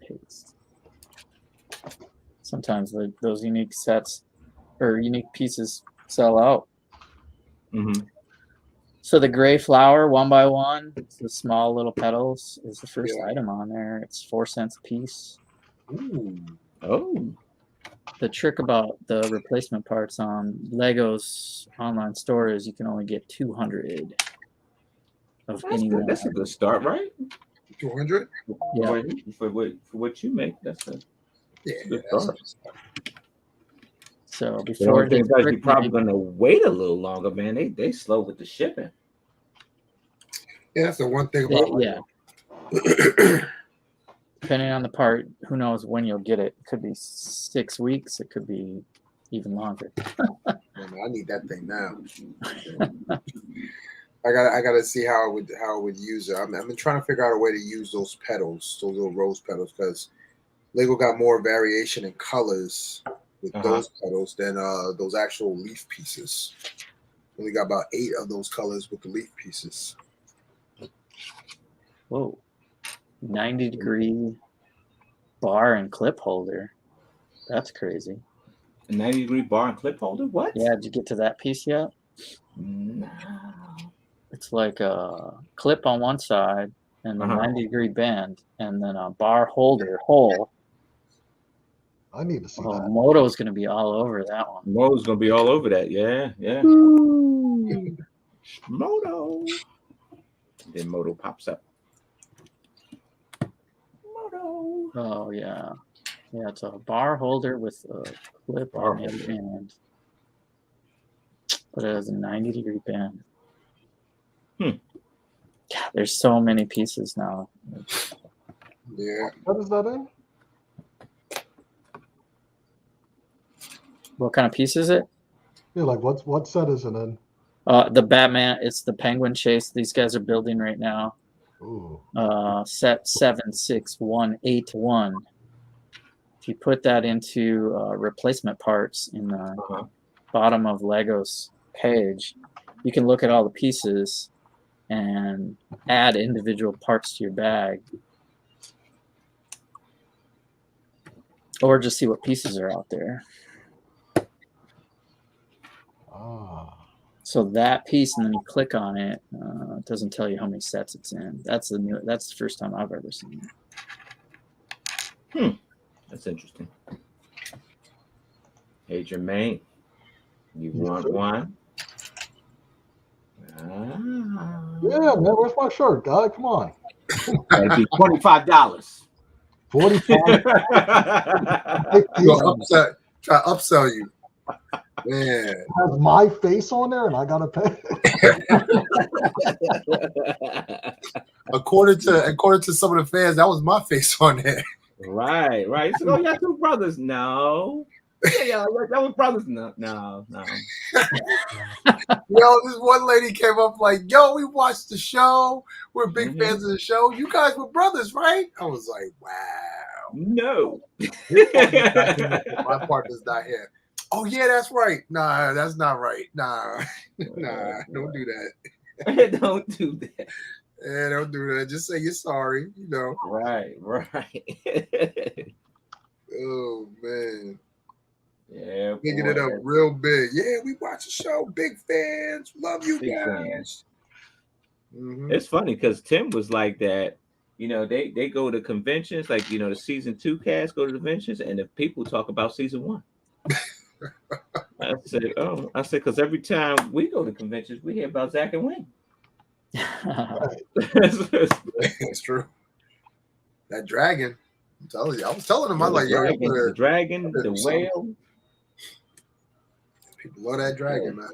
Paste. Sometimes those unique sets or unique pieces sell out.
Mm-hmm.
So the gray flower, 1 by 1, the small little petals, is the first item on there. It's 4 cents a piece.
Ooh.
Oh.
The trick about the replacement parts on Lego's online store is you can only get 200 of any one.
That's a good start, right?
200?
Yeah.
For what you make, that's a good start.
So before it gets
you're probably going to wait a little longer, man. They slow with the shipping.
Yeah, that's the one thing about
Depending on the part, who knows when you'll get it. It could be 6 weeks. It could be even longer.
Man, I need that thing now. I gotta see how I would use it. I've been trying to figure out a way to use those petals, those little rose petals, because Lego got more variation in colors with those petals than those actual leaf pieces. Only got about 8 of those colors with the leaf pieces.
Whoa. 90-degree bar and clip holder. That's crazy.
A 90-degree bar and clip holder? What?
Yeah, did you get to that piece yet?
No.
It's like a clip on one side and a 90-degree bend, and then a bar holder hole.
I need to see that.
Moto's going to be all over that one.
Moto's going to be all over that. Yeah. Moto. Then Moto pops up. Moto.
Oh, yeah. Yeah, it's a bar holder with a clip on the end. But it has a 90-degree bend. God, there's so many pieces now.
Yeah.
What is that in?
What kind of piece is it?
Yeah, like what set is it in?
The Batman, it's the Penguin Chase. These guys are building right now.
Ooh.
Set 76181. If you put that into replacement parts in the bottom of Lego's page, you can look at all the pieces and add individual parts to your bag. Or just see what pieces are out there. So that piece, and then you click on it. It doesn't tell you how many sets it's in. That's the first time I've ever seen
it. That's interesting. Hey, Jermaine, you want one?
Yeah, man. Where's my shirt, guy? Come on.
That'd be $25.
45.
Try to upsell you. Man,
it has my face on there, and I gotta pay.
according to some of the fans, that was my face on there.
Right. So, oh, y'all 2 brothers? No. Yeah, that was brothers. No.
Yo, this one lady came up like, "Yo, we watched the show. We're big fans of the show. You guys were brothers, right?" I was like, "Wow."
No.
My part is not here. Oh yeah, that's right. Nah, that's not right. Nah, don't do that.
Don't do that.
Yeah, don't do that. Just say you're sorry.
Right.
Oh man.
Yeah.
Making it up real big. Yeah, we watch the show. Big fans. Love you guys.
It's funny because Tim was like that. They go to conventions, like the season 2 cast go to conventions, and the people talk about season 1. I said, because every time we go to conventions, we hear about Zach and Wayne.
That's true. That dragon. I'm telling you. I was telling him, I'm like, yo,
the dragon, the whale.
People love that dragon, man.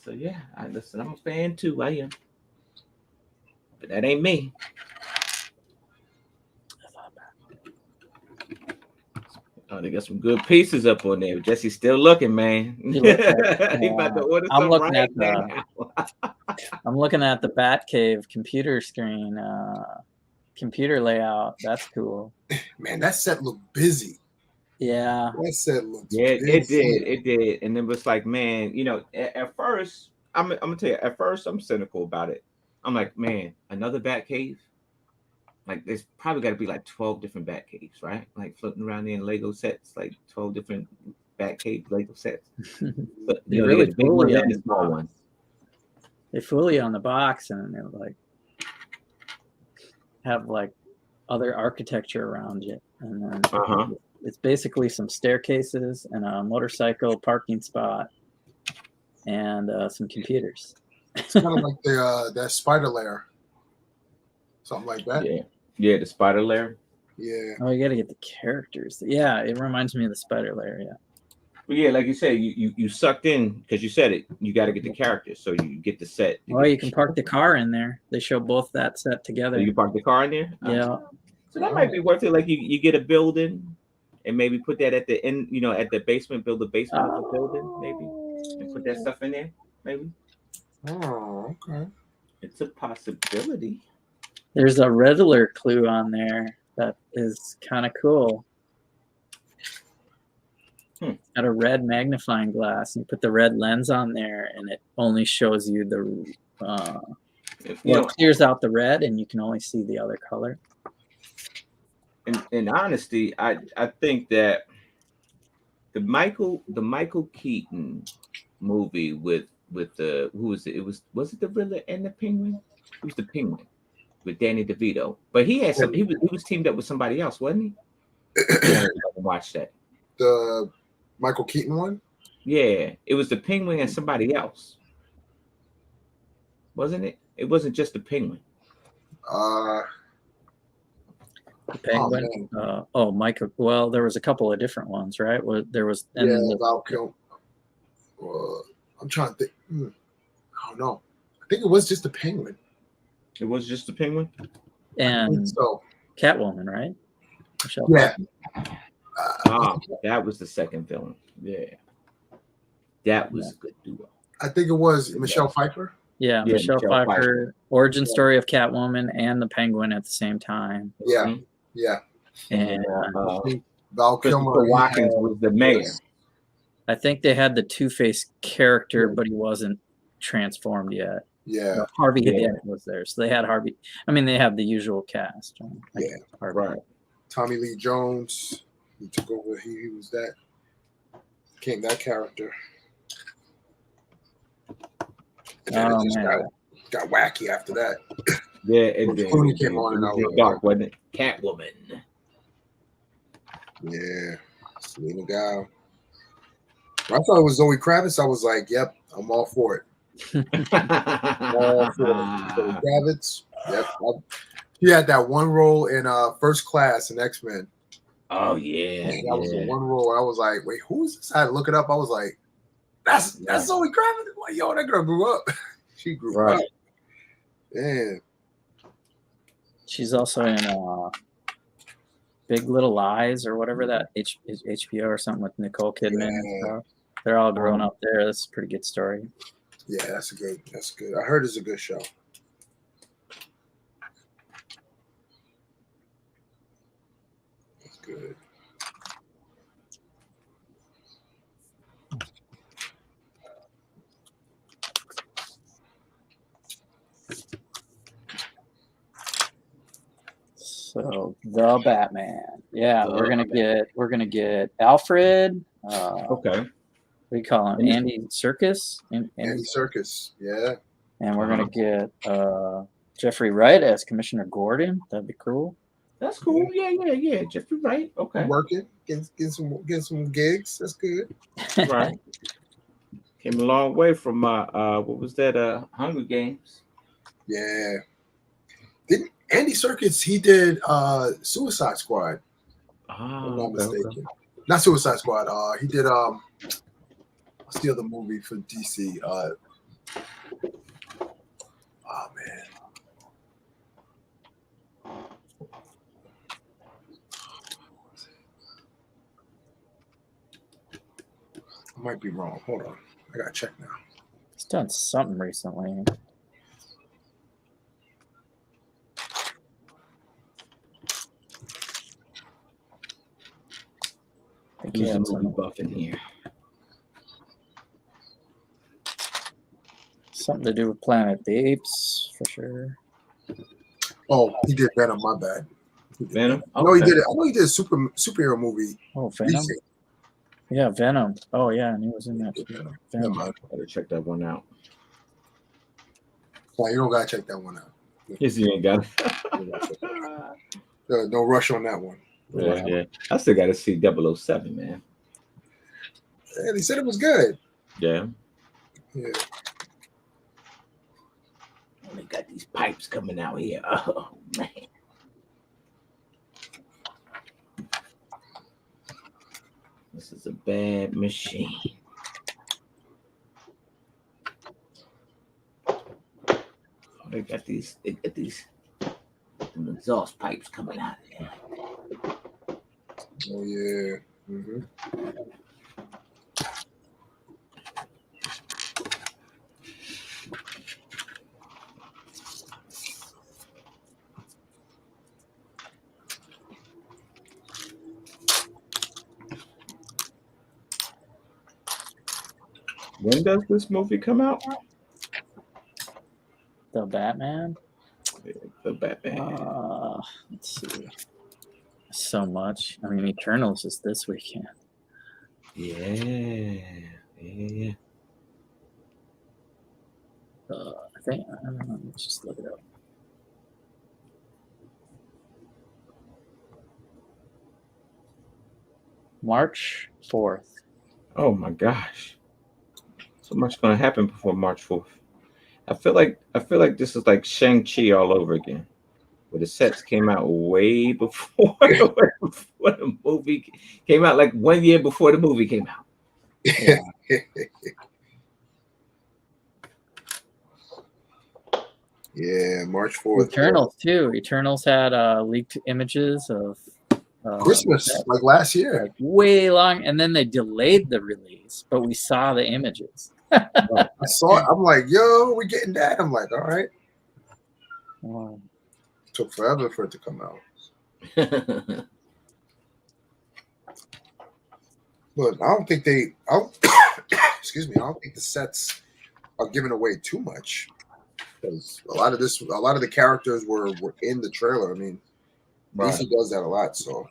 So yeah, I'm a fan too. I am. But that ain't me. Oh, they got some good pieces up on there. Jesse's still looking, man. He about to order some right now.
I'm looking at the Batcave computer screen, computer layout. That's cool.
Man, that set looked busy.
Yeah.
That set looks
Yeah, it
insane.
did. It did. And it was like, man, at first, I'm gonna tell you, at first I'm cynical about it. I'm like, man, another bat cave? Like there's probably gotta be like 12 different bat caves, right? Like floating around there in Lego sets, like 12 different bat cave Lego sets. But
They
they
really
get the big
fool
ones
you
and
on
the
the
small
box.
ones.
They fool you on the box, and they like have like other architecture around it, and then
Uh-huh.
it's basically some staircases and a motorcycle parking spot and some computers.
It's kind of like that spider lair, something like that.
Yeah. Yeah, the spider lair.
Yeah.
Oh, you got to get the characters. Yeah, it reminds me of the spider lair. Yeah.
But yeah, like you said, you sucked in because you said it. You got to get the characters, so you get the set.
Well, you can park the car in there. They show both that set
So
together.
you can park the car in there.
Yeah.
So that might be worth it. Like you get a building, and maybe put that at the end. At the basement. Build the basement of a building, maybe, and put that stuff in there. Maybe
Oh, okay.
it's a possibility.
There's a Riddler clue on there that is kind of cool. Got a red magnifying glass, and you put the red lens on there, and it only shows you it clears out the red, and you can only see the other color.
In honesty, I think that the Michael Keaton movie with the who was it? Was it the Riddler and the Penguin? It was the Penguin with Danny DeVito, but he had some. He was teamed up with somebody else, wasn't he? I watched that.
The Michael Keaton one?
Yeah, it was the Penguin and somebody else, wasn't it? It wasn't just the Penguin.
The Penguin. Michael. Well, there was a couple of different ones, right? There was.
Val Kilmer. I'm trying to think. I don't know. I think it was just the Penguin.
It was just the Penguin.
And
so
Catwoman, right? Michelle
yeah.
That was the second villain. Yeah, that was a good duo.
I think it was Michelle Pfeiffer.
Yeah, Michelle Pfeiffer. Origin story of Catwoman and the Penguin at the same time.
Yeah,
Mm-hmm.
yeah.
And
Val Kilmer
Watkins was the mayor.
I think they had the Two-Face character, but he wasn't transformed yet.
Yeah.
Harvey Dent was there, so they had Harvey. I mean, they have the usual cast.
Right.
Tommy Lee Jones. He took over. He was that. Became that character. And then it just got wacky after that.
Yeah, it did.
Clooney came on, and I was
dark, wasn't it? Catwoman.
Yeah, Selena Gyle. When I thought it was Zoe Kravitz, I was like, "Yep, I'm all for it." All for it. Zoe Kravitz. Yep. She had that one role in First Class in X-Men.
Oh yeah,
that was the one role. I was like, "Wait, who is this?" I had to look it up. I was like, "That's Zoe Kravitz." I'm like, yo, that girl grew up. She grew up. Yeah.
She's also in Big Little Lies or whatever that HBO or something with Nicole Kidman and stuff. They're all grown up there. That's a pretty good story.
Yeah, that's good. I heard it's a good show. That's good.
So the Batman. Yeah, we're gonna get Alfred.
Okay.
What do you call him? Andy Serkis.
Andy Serkis. Yeah.
And we're gonna get Jeffrey Wright as Commissioner Gordon. That'd be cool.
That's cool. Yeah. Jeffrey Wright. Okay.
Working. Get some gigs. That's good.
Right. Came a long way from what was that? Hunger Games.
Yeah. Didn't Andy Serkis? He did Suicide Squad. If I'm not mistaken. Okay. Not Suicide Squad. He did what's the other movie for DC? Oh man. I might be wrong. Hold on. I gotta check now.
He's done something recently.
Who's the
it's
movie buff in here?
something to do with Planet of the Apes for sure.
Oh, he did Venom. My bad.
Venom?
No, he
Okay.
did it. I know he did a superhero movie.
Oh, Venom.
Recent.
Yeah, Venom. Oh yeah, and he was in that too.
Venom.
Venom.
Never mind.
Gotta check that one out.
Well, you don't gotta check that one out.
Yes, you ain't got it.
No rush on that one.
Yeah. I still gotta see 007, man.
And he said it was good.
Yeah.
Yeah.
They got these pipes coming out here. Oh man. This is a bad machine. Oh, they got these exhaust pipes coming out of here.
Oh yeah.
When does this movie come out?
The Batman.
The Batman.
Let's see. So much. I mean, Eternals is this weekend.
Yeah.
I think. Let's just look it up. March 4th.
Oh my gosh. So much gonna happen before March 4th. I feel like this is like Shang-Chi all over again. Where the sets came out way before, before the movie came out, like 1 year before the movie came out.
Yeah.
Yeah, March 4th.
Eternals too. Eternals had leaked images of
Christmas, like last year.
like way long, and then they delayed the release, but we saw the images.
I saw it. I'm like, yo, we're getting that. I'm like, all right.
Wow.
Took forever for it to come out. But I don't think excuse me, I don't think the sets are giving away too much. Because a lot of the characters were in the trailer. I mean, DC does that a lot, so.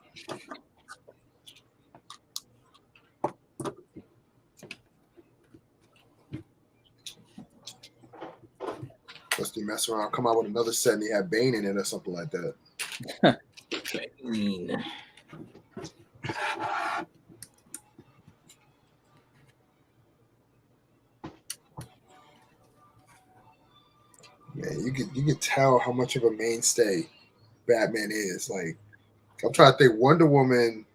Unless they mess around, come out with another set and they have Bane in it or something like that.
Bane.
Man, you could tell how much of a mainstay Batman is. Like, I'm trying to think. Wonder Woman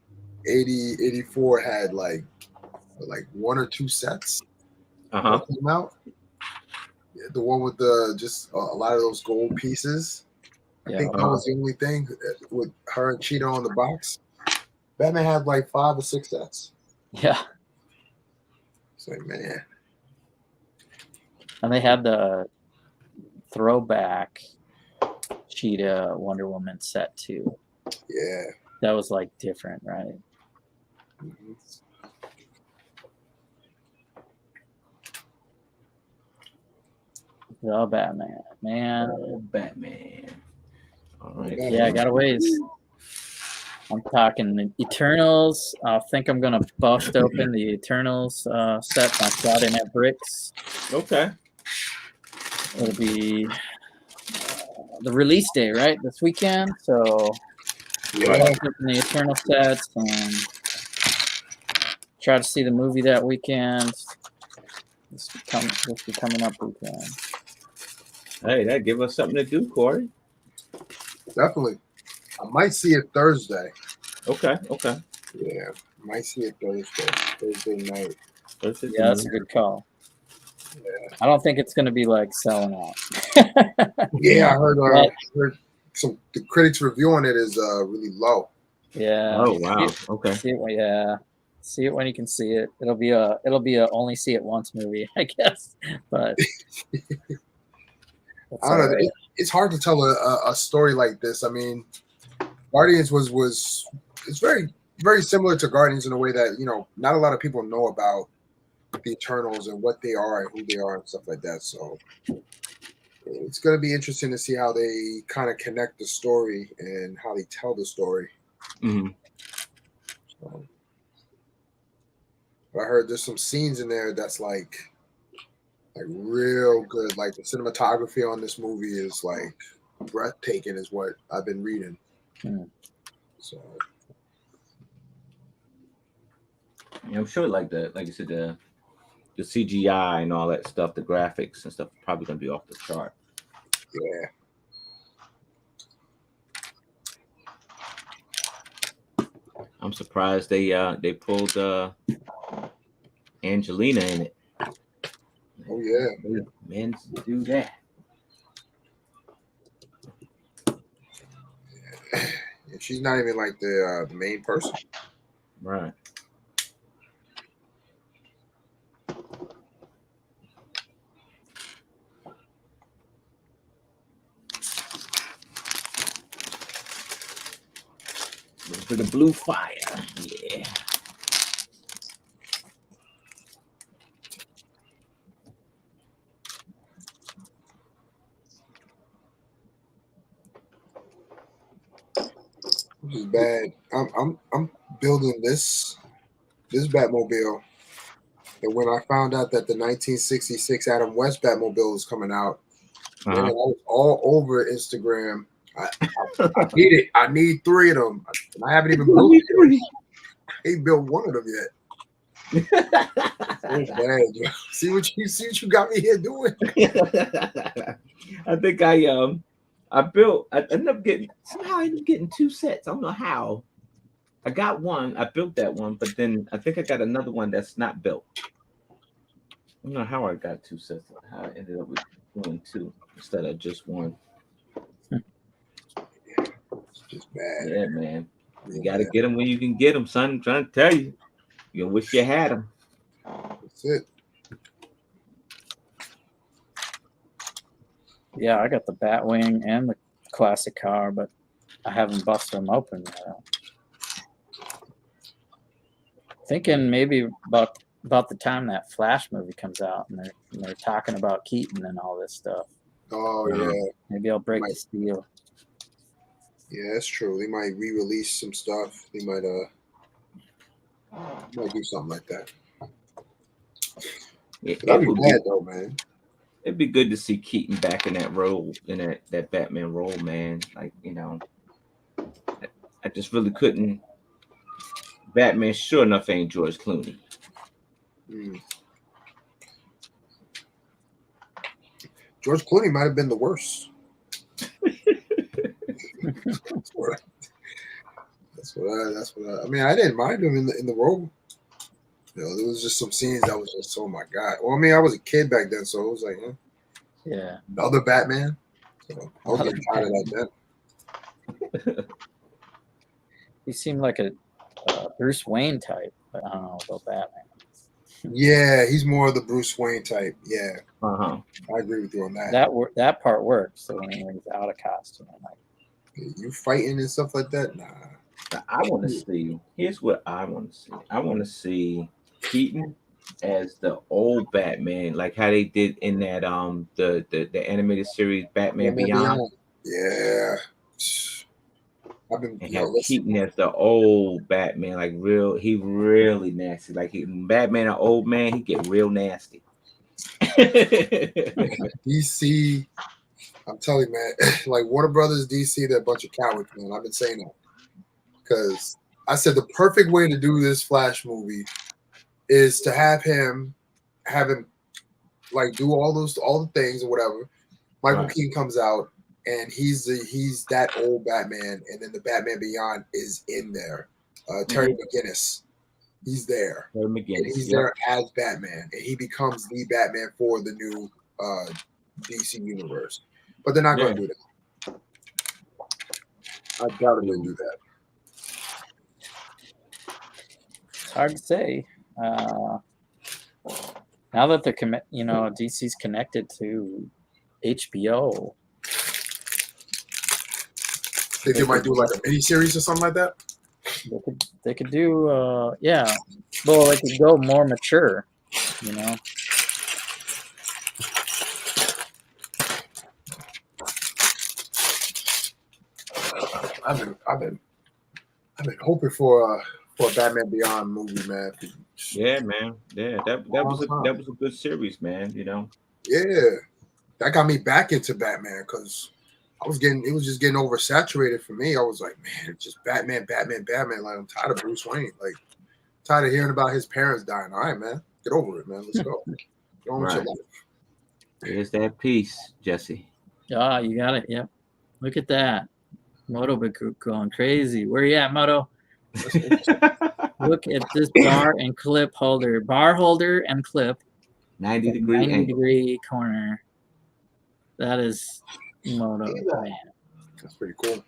84 had like one or two sets.
Uh-huh.
Came out. The one with the just a lot of those gold pieces. I think that was the only thing with her and Cheetah on the box. Batman had like 5 or 6 sets.
Yeah.
It's like, man.
And they had the throwback Cheetah Wonder Woman set too.
Yeah.
That was like different, right?
Mm-hmm.
The Batman, man.
Oh, Batman. All right.
Yeah, I got a ways. I'm talking the Eternals. I think I'm gonna bust open the Eternals set. I got in at Bricks.
Okay.
It'll be the release day, right? This weekend. So
Yeah.
I'll open the Eternal sets and try to see the movie that weekend. This be coming up weekend.
Hey, that give us something to do, Corey.
Definitely. I might see it Thursday.
Okay.
Yeah. Might see it Thursday night.
Yeah, that's a good call.
Yeah.
I don't think it's going to be like selling out.
Yeah, I heard some the critics reviewing it is really low.
Yeah.
Oh wow. Okay.
See it when you can see it. It'll be a only see it once movie, I guess. But
I don't know.
right.
It's hard to tell a story like this. I mean, Guardians was it's very very similar to Guardians in a way that not a lot of people know about the Eternals and what they are and who they are and stuff like that. So it's going to be interesting to see how they kind of connect the story and how they tell the story.
Mm-hmm.
So, I heard there's some scenes in there that's like real good. Like the cinematography on this movie is like breathtaking, is what I've been reading. So
yeah, I'm sure, like you said, the CGI and all that stuff, the graphics and stuff, probably gonna be off the chart.
yeah.
I'm surprised they pulled Angelina in it.
Oh yeah.
Men do that.
And she's not even like the main person.
Right. For the blue fire. Yeah.
This is bad. I'm building this Batmobile. And when I found out that the 1966 Adam West Batmobile was coming out, man, I was all over Instagram. I need it. I need 3 of them. And I haven't even built it. I ain't built one of them yet. It's bad, yo. See what you got me here doing?
I think I ended up getting 2 sets. I don't know how. I got one. I built that one, but then I think I got another one that's not built. I don't know how I got 2 sets. How I ended up with doing 2 instead of just 1.
It's just bad.
Yeah, man. You got to get them when you can get them, son. I'm trying to tell you. You wish you had them.
That's it.
Yeah, I got the Batwing and the classic car, but I haven't busted them open yet. Thinking maybe about the time that Flash movie comes out, and they're talking about Keaton and all this stuff.
Oh yeah.
Maybe I'll break the seal.
Yeah, that's true. They might re-release some stuff. They might do something like that. That'd be bad though, man.
It'd be good to see Keaton back in that role, in that Batman role, man. Like, I just really couldn't. Batman sure enough ain't George Clooney.
George Clooney might have been the worst. That's what I mean, I didn't mind him in the role. There was just some scenes that was just, oh my god. Well, I mean, I was a kid back then, so it was like,
yeah,
another Batman. So I was getting tired of that then.
He seemed like a Bruce Wayne type, but I don't know about Batman.
Yeah, he's more of the Bruce Wayne type. Yeah,
I
agree with you on that.
That part works. So when he's out of costume,
you fighting and stuff like that, nah.
I want to see. Here's what I want to see. I want to see Keaton as the old Batman, like how they did in that the animated series Batman Beyond.
Yeah. I've been
Keaton as the old Batman, like he really nasty. Like Batman, an old man, he get real nasty.
DC, I'm telling you, man, like Warner Brothers, DC, they're a bunch of cowards, man. I've been saying that. Because I said the perfect way to do this Flash movie is to have him like do all the things or whatever. Michael Keaton comes out and he's that old Batman, and then the Batman Beyond is in there. Terry McGinnis, he's there.
Terry McGinnis,
and he's there as Batman, and he becomes the Batman for the new DC universe. But they're not going to do that. I doubt they'll do that.
It's hard to say. Now that they're DC's connected to HBO.
Think they might do like a mini series or something like that?
They could do yeah. Well, they could go more mature, you know.
I've been hoping for a Batman Beyond movie, man.
Yeah, man. Yeah, that was a good series, man. You know.
Yeah, that got me back into Batman because it was just getting oversaturated for me. I was like, man, it's just Batman. Like, I'm tired of Bruce Wayne. Like, tired of hearing about his parents dying. All right, man, get over it, man. Let's go. Get on with your life.
There's that piece, Jesse.
Ah, you got it. Yep. Look at that. Moto been going crazy. Where you at, Moto? Look at this bar and clip holder. Bar holder and clip.
90-degree
corner. That is Moto, man.
That's pretty cool.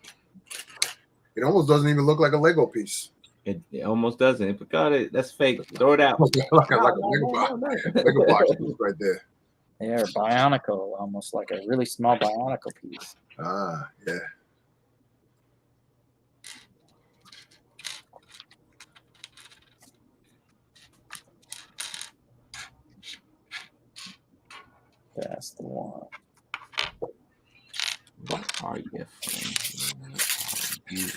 It almost doesn't even look like a Lego piece.
It almost doesn't. But got it. That's fake. Throw it out.
like a Lego box piece right there.
They are bionicle, almost like a really small bionicle piece.
Ah, yeah.
That's the one.
What are you, friend? You.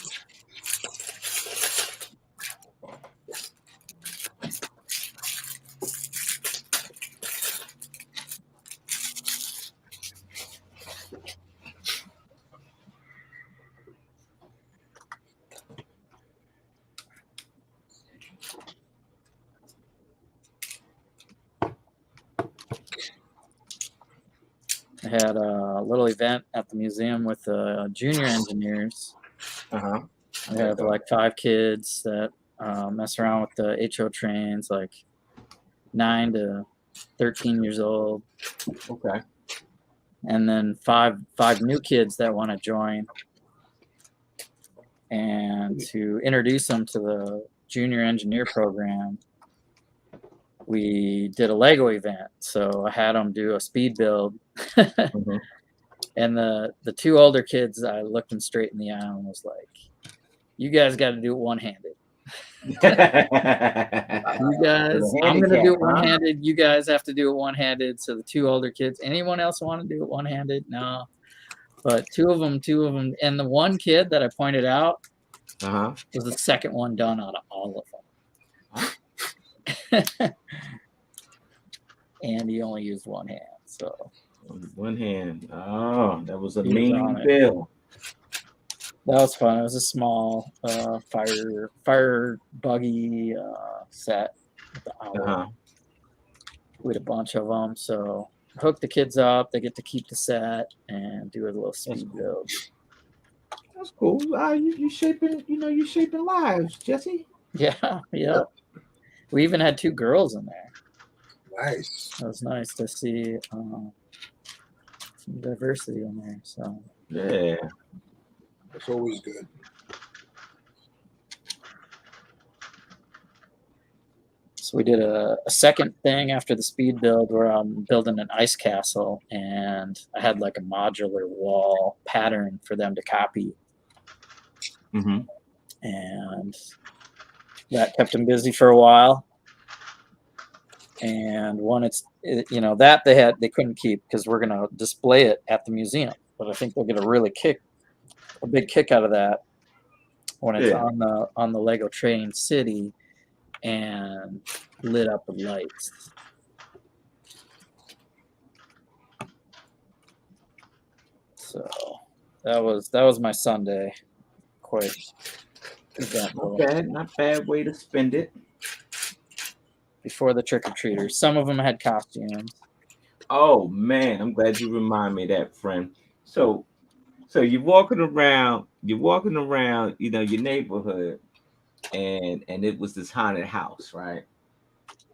I had a little event at the museum with junior engineers.
Uh-huh.
I had like 5 kids that mess around with the HO trains, like 9 to 13 years old.
Okay.
And then five new kids that want to join. And to introduce them to the junior engineer program, we did a Lego event. So I had them do a speed build.
Mm-hmm.
And the 2 older kids, I looked them straight in the eye and was like, you guys got to do it one-handed. You guys, I'm going to do it one-handed. You guys have to do it one-handed. So the 2 older kids, anyone else want to do it one-handed? No. But two of them. And the one kid that I pointed out was the second one done out of all of them. And he only used one hand. So
one hand. Oh, that was a mean bill.
That was fun. It was a small fire buggy set with the owl. We had a bunch of them. So hook the kids up. They get to keep the set and do a little speed build.
That's cool. You shaping lives, Jesse.
Yeah. We even had 2 girls in there.
Nice.
It was nice to see some diversity in there. So
yeah,
that's always good.
So we did a second thing after the speed build where I'm building an ice castle, and I had like a modular wall pattern for them to copy.
Mm-hmm.
And that kept them busy for a while. And when that they couldn't keep because we're gonna display it at the museum. But I think they'll get a big kick out of that when it's on the Lego Train City and lit up with lights. So that was my Sunday. Quite eventful.
Not bad way to spend it.
Before the trick-or-treaters. Some of them had costumes.
Oh man, I'm glad you remind me of that, friend. So you're walking around, your neighborhood, and it was this haunted house, right?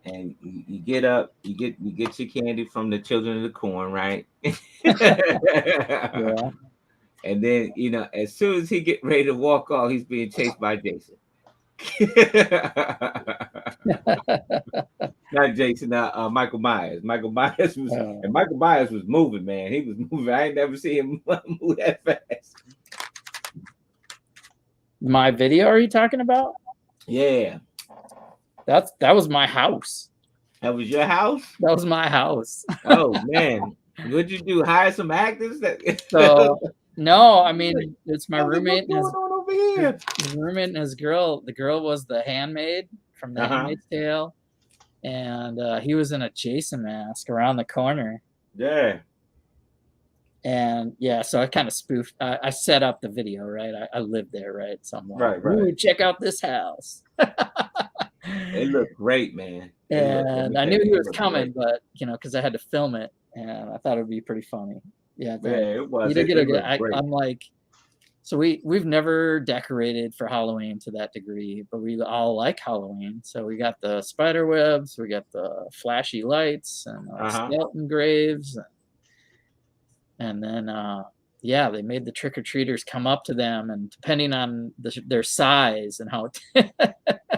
And you get up, you get your candy from the Children of the Corn, right?
Yeah.
And then as soon as he get ready to walk off, he's being chased by Jason. Not Jason, Michael Myers. Michael Myers was moving, man. He was moving. I ain't never seen him move that fast.
My video, are you talking about?
Yeah,
That was my house.
that was your house.
That was my house.
Oh man, what'd you do? Hire some actors?
So no, I mean it's my
What's
roommate and
going
his,
on over here?
his roommate and his girl. The girl was the handmaid from The
Uh-huh.
Handmaid's Tale, and he was in a Jason mask around the corner.
Yeah.
And yeah, so I kind of spoofed. I set up the video, right? I lived there, right? So I'm like,
Right.
"Ooh, check out this house."
It looked great, man. Let
And
me
I
tell
knew
you,
he
it
was
looked
coming,
great.
but because I had to film it, and I thought it would be pretty funny. Yeah,
Yeah, it was.
you did
It
get a good.
looked great.
I'm like, so we've never decorated for Halloween to that degree, but we all like Halloween. So we got the spider webs, we got the flashy lights, and skeleton graves, and then yeah, they made the trick-or-treaters come up to them, and depending on their size and how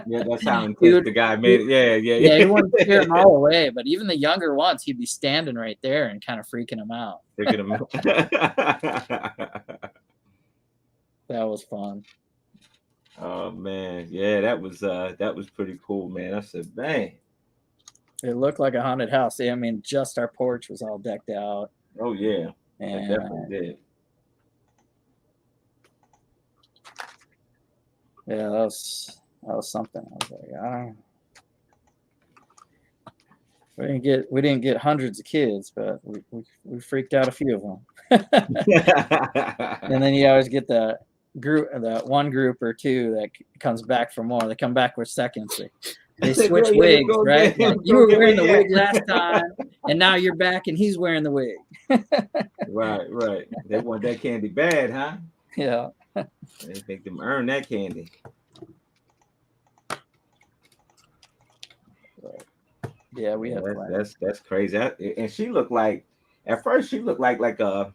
Yeah, that's how intense the guy made it.
yeah, he wouldn't scare them all away, but even the younger ones, he'd be standing right there and kind of freaking them out. That was fun.
Oh man, yeah, that was pretty cool, man. I said, man.
It looked like a haunted house. I mean, just our porch was all decked out.
Oh yeah,
and
it definitely did.
Yeah, that was something. I was like, we didn't get hundreds of kids, but we freaked out a few of them. And then you always get that one group or two that comes back for more. They come back with seconds. They switch wigs, right? Like, you were wearing the wig last time, and now you're back, and he's wearing the wig.
Right. They want that candy bad, huh?
Yeah.
They think them earn that candy.
Yeah, we had
that's crazy. And she looked like, at first she looked like a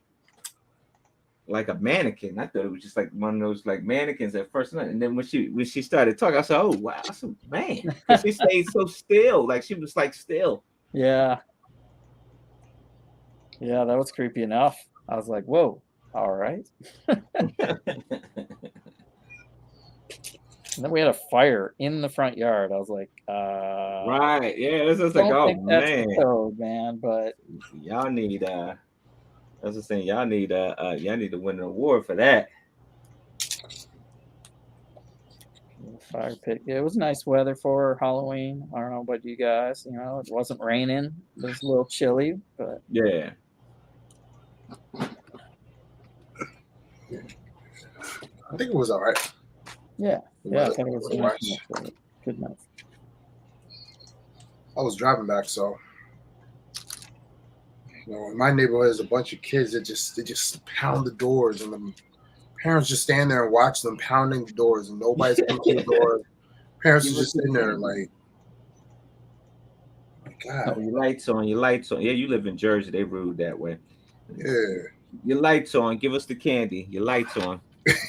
mannequin. I thought it was just like one of those like mannequins at first, and then when she started talking, I said, "Oh wow, that's a man." She stayed so still, like she was like still.
Yeah, that was creepy enough. I was like, "Whoa, all right." And then we had a fire in the front yard. I was like,
right, yeah, this is like, oh man,
code, man, but
y'all need that's the thing, y'all need to win an award for that.
Fire pit. Yeah, it was nice weather for Halloween. I don't know about you guys. It wasn't raining. It was a little chilly, but
yeah.
I think it was all right.
Yeah, I think it was nice. Good enough.
I was driving back, so in my neighborhood, there's a bunch of kids that just pound the doors, and the parents just stand there and watch them pounding the doors, and nobody's coming to the door. Parents are just sitting there like, oh my God.
Oh, your lights on. Yeah, you live in Jersey. They rude that way.
Yeah.
Your lights on. Give us the candy. Your lights on.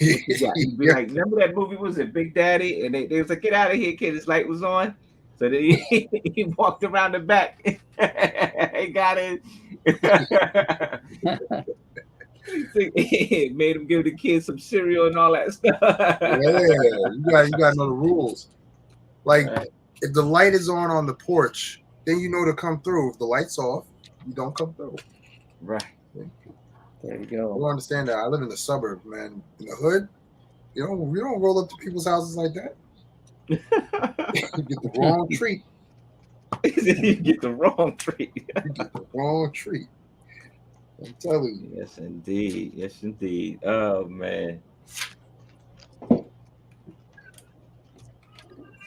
You'd be like, remember that movie? Was it Big Daddy? And they was like, get out of here, kid. His light was on. So then he walked around the back. He got it. He made him give the kids some cereal and all that stuff.
Yeah, you gotta know the rules. Like, if the light is on the porch, then you know to come through. If the light's off, you don't come through.
Right.
There you go.
I don't understand that. I live in the suburbs, man. In the hood, you don't roll up to people's houses like that. You get the wrong treat.
You get the wrong treat.
You get the wrong treat. I'm telling you.
Yes, indeed. Yes, indeed. Oh man.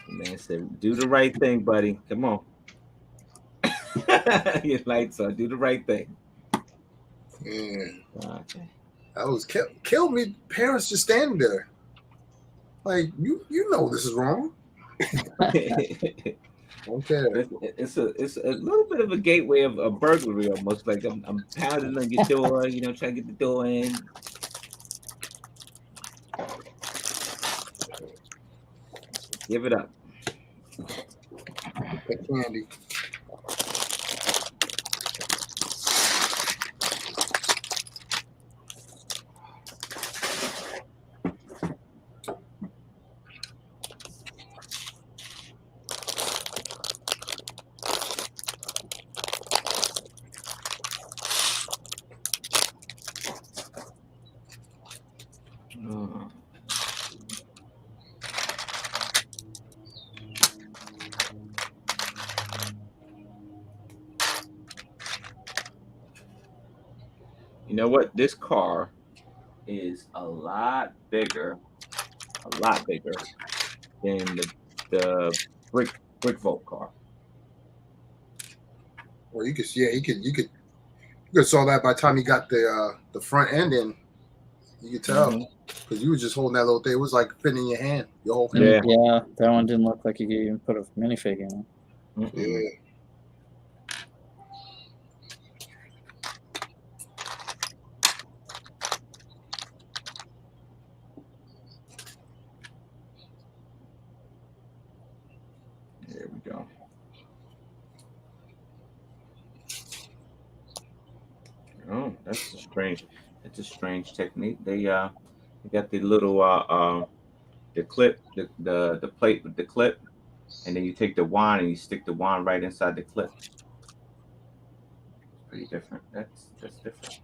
Man said, do the right thing, buddy. Come on. Your lights on. Do the right thing.
Yeah.
Okay.
That was killed me. Parents just standing there. Like, you know this is wrong. Okay.
It's a little bit of a gateway of a burglary almost. Like I'm pounding on your door, trying to get the door in. Give it up.
The candy.
You know what? This car is a lot bigger than the brick Volt car.
Well, you could, yeah, you could saw that by the time you got the front end in. You could tell
Mhm.
because you were just holding that little thing. It was like fitting in your hand, your whole hand.
Yeah.
Yeah, that one didn't look like you could even put a minifig in it.
Mm-mm.
Yeah.
There we go. Oh, that's a strange. It's a strange technique. They got the little the clip, the plate with the clip, and then you take the wand and you stick the wand right inside the clip. Pretty different. That's different.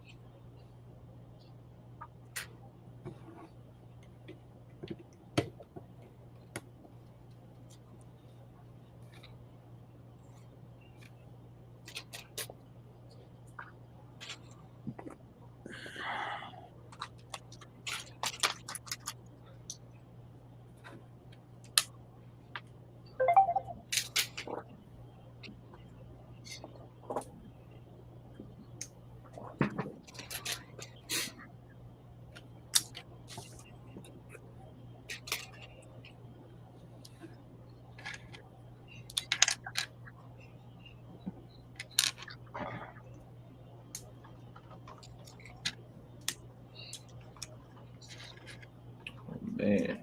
Oh man,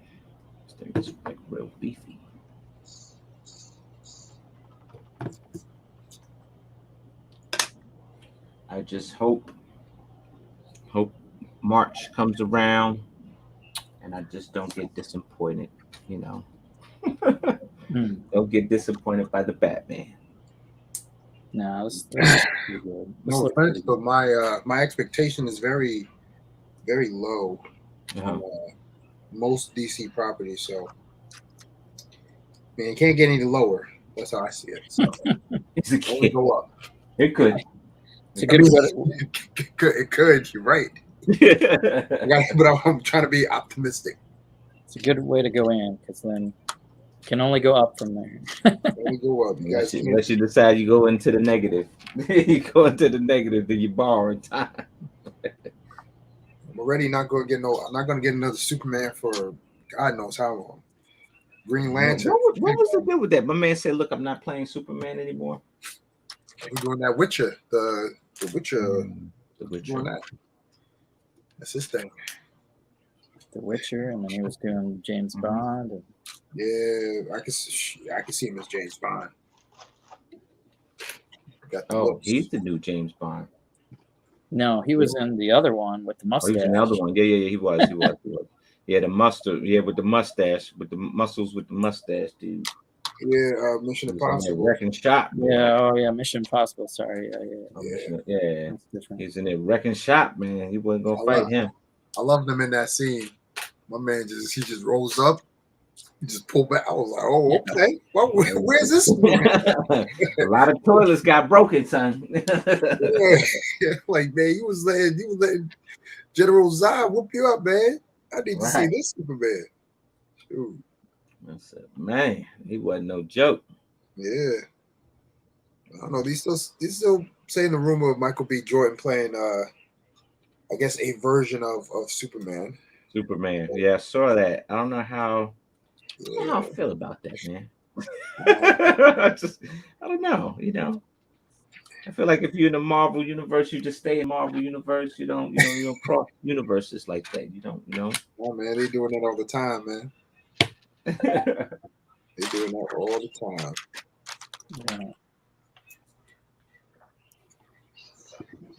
this thing is like real beefy. I just hope March comes around and I just don't get disappointed. You know,
Hmm.
don't get disappointed by the Batman.
No, this looks pretty good. This
No
looks
offense,
pretty
but
good.
my expectation is very very low
Uh-huh.
on most DC properties. So, man, you can't get any lower. That's how I see it. So,
It's a
only
kid.
go up.
It could.
It's a
I
good
mean,
way.
it could. You're right. But I'm trying to be optimistic.
It's a good way to go in because then you can only go up from there.
Only go up. You guys can't.
Unless you decide you go into the negative. You go into the negative, then you borrow in time.
I'm already not going to get no. I'm not going to get another Superman for God knows how long. Green Lantern.
What was the deal with that? My man said, "Look, I'm not playing Superman anymore."
He's doing that Witcher. The Witcher.
The Witcher.
Doing that. That's his thing.
The Witcher, and then he was doing James Bond. And
Yeah, I can see him as James Bond. Got the
Oh,
looks.
he's the new James Bond.
no, he was in the other one with the
Oh, he
mustache.
was in the other one. Yeah, he was. Yeah, the mustard. Yeah, with the mustache, with the muscles, with the mustache, dude.
Yeah, Mission
He was in that
Impossible.
wrecking shop. Boy.
Yeah, oh yeah, Mission Impossible. Sorry,
Oh,
Yeah.
yeah.
that's different.
He's in that wrecking shop, man. He wasn't gonna fight him.
I loved him in that scene. My man just rose up. He just pulled back. I was like, oh, okay. Well, where's this?
A lot of toilets got broken, son.
Yeah. Like, man, he was letting General Zod whoop you up, man. I need to see
Right.
this Superman. Shoot.
I said, man, he wasn't no joke.
Yeah. I don't know. These still saying the rumor of Michael B. Jordan playing I guess a version of Superman.
Superman. Yeah, I saw that. I don't know how I feel about that, man. I don't know, you know. I feel like if you're in the Marvel universe, you just stay in Marvel universe. You don't cross universes like that. You don't,
Oh man, they doing that all the time, man. They doing that all the time.
Yeah.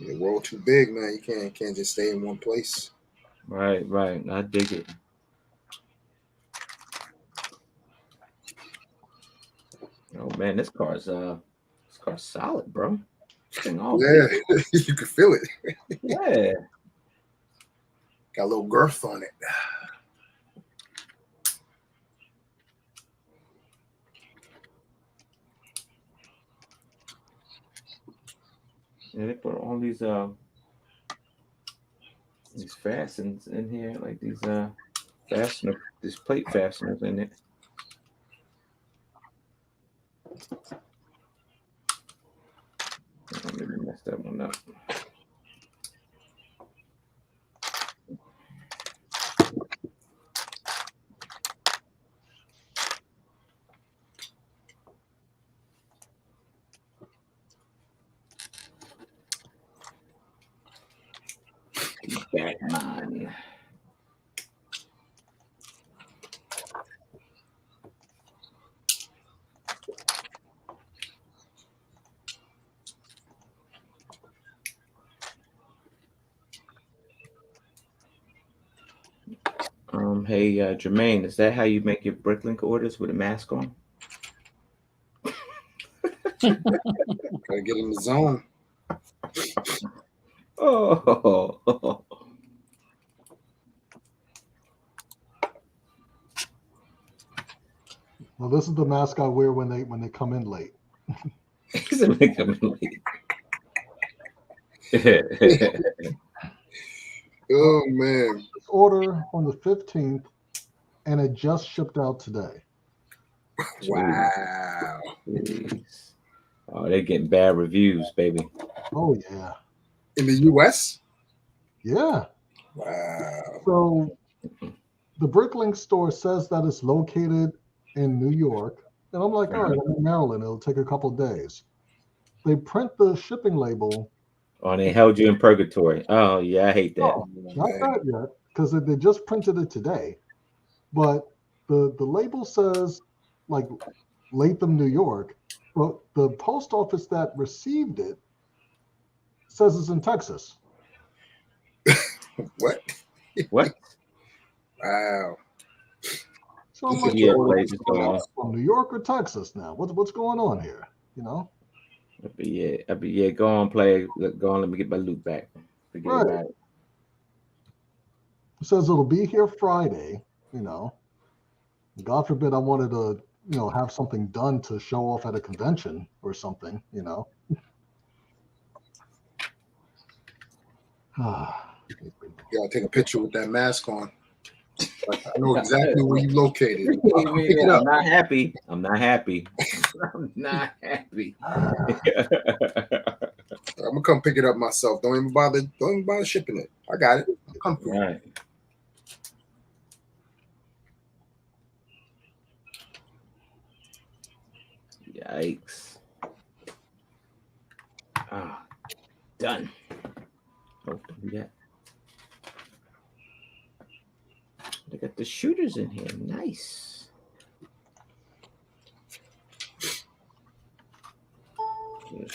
The world too big, man. You can't just stay in one place.
Right. I dig it. Oh man, this car's solid, bro. This thing all
Yeah,
big.
you can feel it.
Yeah.
Got a little girth on it.
Yeah, they put all these these fastens in here, like these these plate fasteners in it. I maybe messed that one up. Batman. Hey, Jermaine, is that how you make your Bricklink orders with a mask on?
Gotta get in the zone.
Oh,
Well, this is the mask I wear when they come in late.
he's a make them late.
Oh man.
This order on the 15th, and it just shipped out today.
Wow.
Jeez. Oh, they're getting bad reviews, baby.
Oh yeah,
In the US?
yeah.
Wow.
So the Bricklink store says that it's located in New York, and I'm like, all right, I'm in Maryland. It'll take a couple of days. They print the shipping label.
Oh, and they held you in purgatory. Oh, yeah, I hate that.
Oh, not that yet, because they just printed it today. But the label says like Latham, New York, but the post office that received it says it's in Texas.
What?
What?
Wow.
So I'm like,
Yeah,
oh,
plays is going on.
from New York or Texas now? What's going on here? You know?
But yeah, go on, play. Go on, let me get my loot back. Forget
Right.
about it.
It says it'll be here Friday, you know. God forbid I wanted to, have something done to show off at a convention or something, you know.
You gotta take a picture with that mask on. I know exactly where you located. Pick it
I'm
up.
not happy. I'm not happy. I'm not happy.
I'm gonna come pick it up myself. Don't even bother shipping it. I got it. I'll come through.
Right. Yikes. Ah, done. Oh, yeah. They got the shooters in here. Nice. Wait.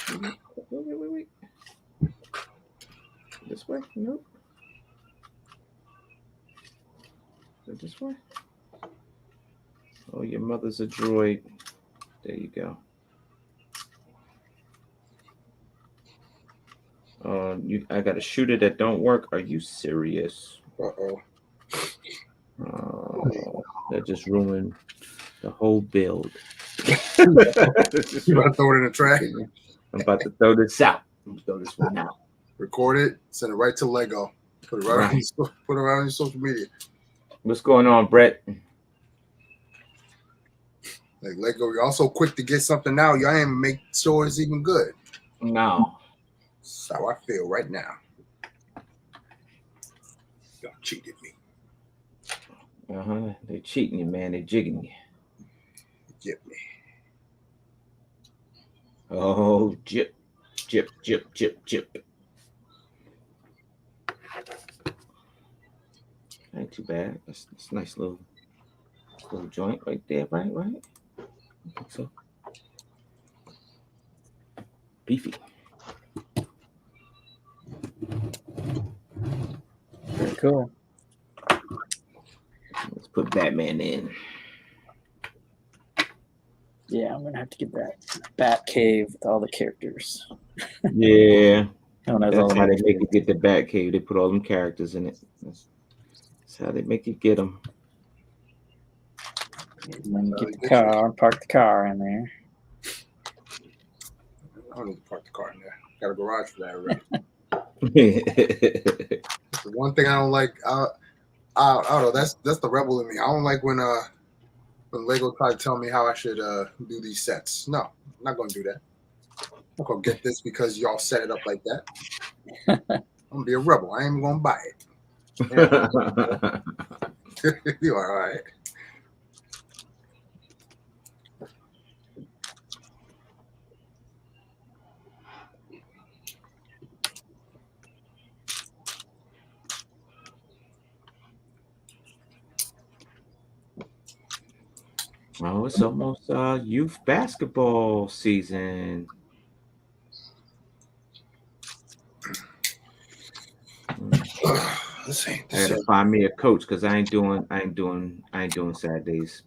This way? Nope. Is it this way? Oh, your mother's a droid. There you go. I got a shooter that don't work. Are you serious?
Uh-oh.
Oh, that just ruined the whole build.
You about to throw it in the trash?
I'm about to throw this out. I'm gonna throw this one out.
Record it, send it right to Lego. Put it right on your social media.
What's going on, Brett?
Like Lego, you're also quick to get something out. Y'all ain't make sure it's even good.
No.
That's how I feel right now. Y'all cheated me.
They cheating you, man. They jigging you.
Get me.
Oh, jip. Ain't too bad. That's a nice little joint right there, right? I think so. Beefy.
Very cool.
Let's put Batman in.
Yeah, I'm gonna have to get that Bat Cave with all the characters.
Yeah.
That's
That's how they make you get the Batcave. They put all them characters in it. That's how they make you get them.
And then get the car, park the car in there.
I don't need to park the car in there. Got a garage for that already. It's one thing I don't like. I don't know. That's the rebel in me. I don't like when Lego try to tell me how I should do these sets. No, I'm not gonna do that. I'm not gonna get this because y'all set it up like that. I'm gonna be a rebel. I ain't even gonna buy it. You are all right.
Oh, it's almost youth basketball season.
This ain't
I gotta find me a coach because I ain't doing Saturdays.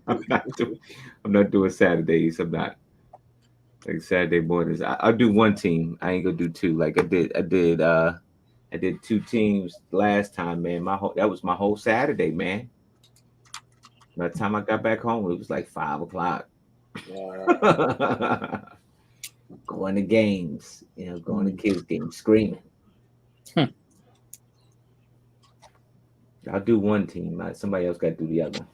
I'm not doing Saturdays. I'm not like Saturday mornings. I'll do one team. I ain't gonna do two. Like I did two teams last time, man. That was my whole Saturday, man. By the time I got back home, it was like 5 o'clock. Going to games, going to kids' games, screaming. I'll do one team. Somebody else got to do the other.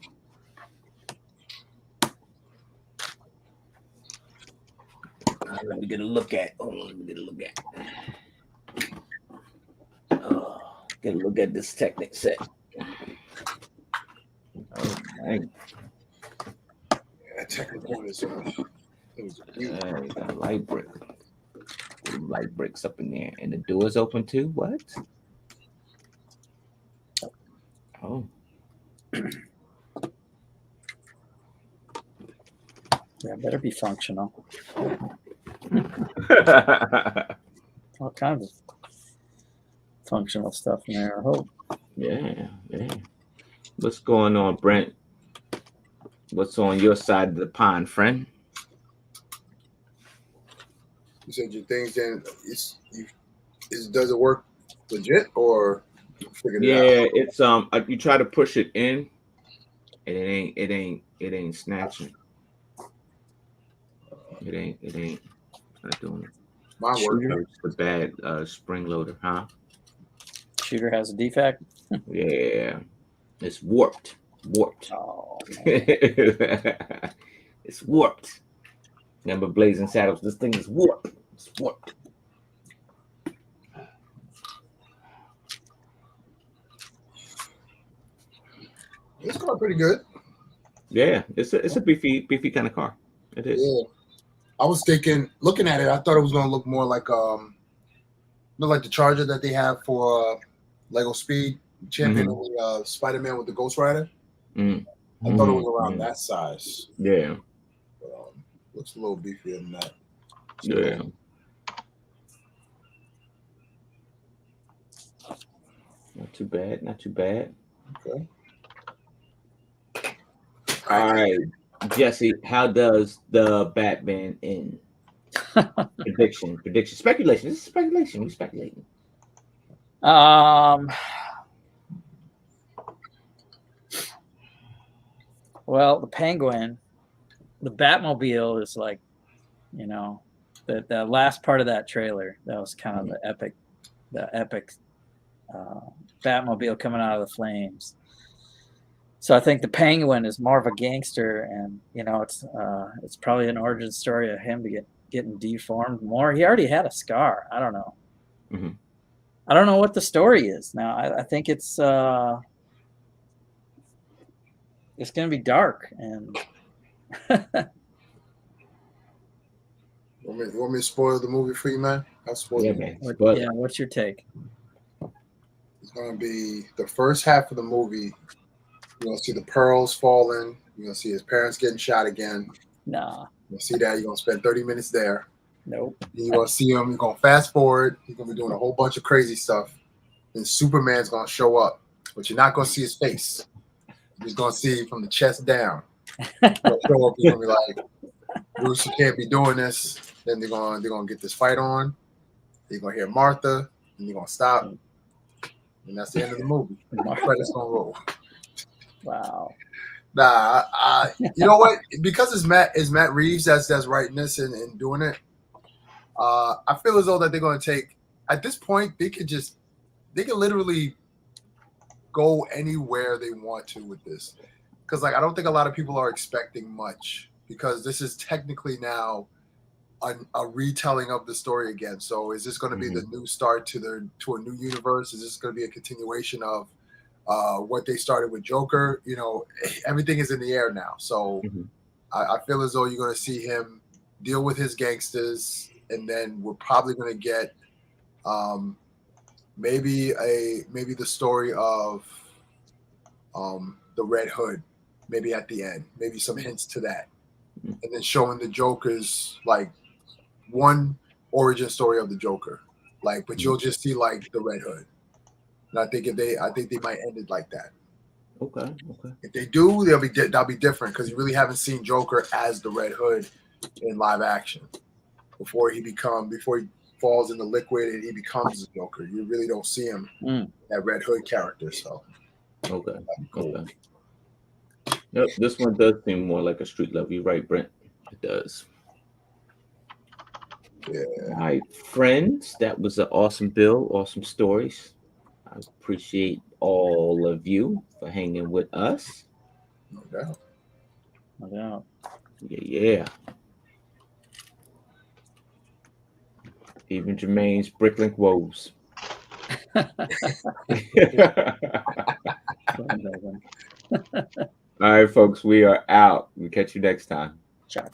Let me get a look at. Get a look at this Technic set. Oh, dang.
Yeah, Technic Car is
Got light brick. Light bricks up in there. And the door's open too? What? Oh.
Yeah, better be functional. All kinds of functional stuff in there, I hope.
Yeah. What's going on, Brent? What's on your side of the pond, friend?
You said your things then does it work legit or you figured it out?
It's you try to push it in and it ain't snatching. It ain't not doing it.
Mine works.
It's the bad spring loader, huh?
Shooter has a defect.
Yeah. It's warped.
Oh,
It's warped. Remember Blazing Saddles? This thing is warped. It's warped.
This car pretty good.
Yeah, it's a beefy kind of car. It is.
Yeah. I was thinking, looking at it, I thought it was gonna look more like look like the Charger that they have for Lego Speed Champion, Spider-Man with the Ghost Rider. I thought it was around that size.
Yeah.
But, looks a little beefier than that.
Yeah. Not too bad.
Okay.
All right, Jesse, how does the Batman end? Prediction, speculation. This is speculation. We're speculating.
Well, the Penguin, the Batmobile is like, the last part of that trailer. That was kind of the epic Batmobile coming out of the flames. So I think the Penguin is more of a gangster, and it's probably an origin story of him getting deformed more. He already had a scar. I don't know.
Mm-hmm.
I don't know what the story is now. I think it's going to be dark and.
You want me to spoil the movie for you, man? I'll spoil it.
Man.
What's your take?
It's going to be the first half of the movie. You're going to see the pearls falling. You're going to see his parents getting shot again.
Nah.
You'll see that. You're going to spend 30 minutes there.
Nope.
Then you're going to see him. You're going to fast forward. He's going to be doing a whole bunch of crazy stuff. Then Superman's going to show up. But you're not going to see his face. You're just going to see from the chest down. He's going to show up. You're going to be like, Bruce, you can't be doing this. Then they're going to get this fight on. You're going to hear Martha. And you're going to stop. And that's the end of the movie. The credits going to roll.
Wow.
Nah, you know what? Because it's Matt Reeves that's writing this and doing it. I feel as though that they're going to take, at this point, they could just literally go anywhere they want to with this. Because like I don't think a lot of people are expecting much, because this is technically now a retelling of the story again. So is this going to be the new start to a new universe? Is this going to be a continuation of what they started with Joker? You know, everything is in the air now. So I feel as though you're going to see him deal with his gangsters, and then we're probably going to get maybe the story of the Red Hood, maybe at the end, maybe some hints to that, and then showing the Joker's like one origin story of the Joker, like, but you'll just see like the Red Hood. And I think they might end it like that.
Okay.
If they do, that'll be different, because you really haven't seen Joker as the Red Hood in live action before he falls in the liquid and he becomes the Joker. You really don't see him that Red Hood character. So
okay. Yep, this one does seem more like a street level. You're right, Brent. It does.
Yeah.
All right, friends, that was an awesome bill, awesome stories. I appreciate all of you for hanging with us.
No doubt.
No doubt.
Yeah. Even Jermaine's Bricklink woes. All right, folks, we are out. We'll catch you next time.
Ciao.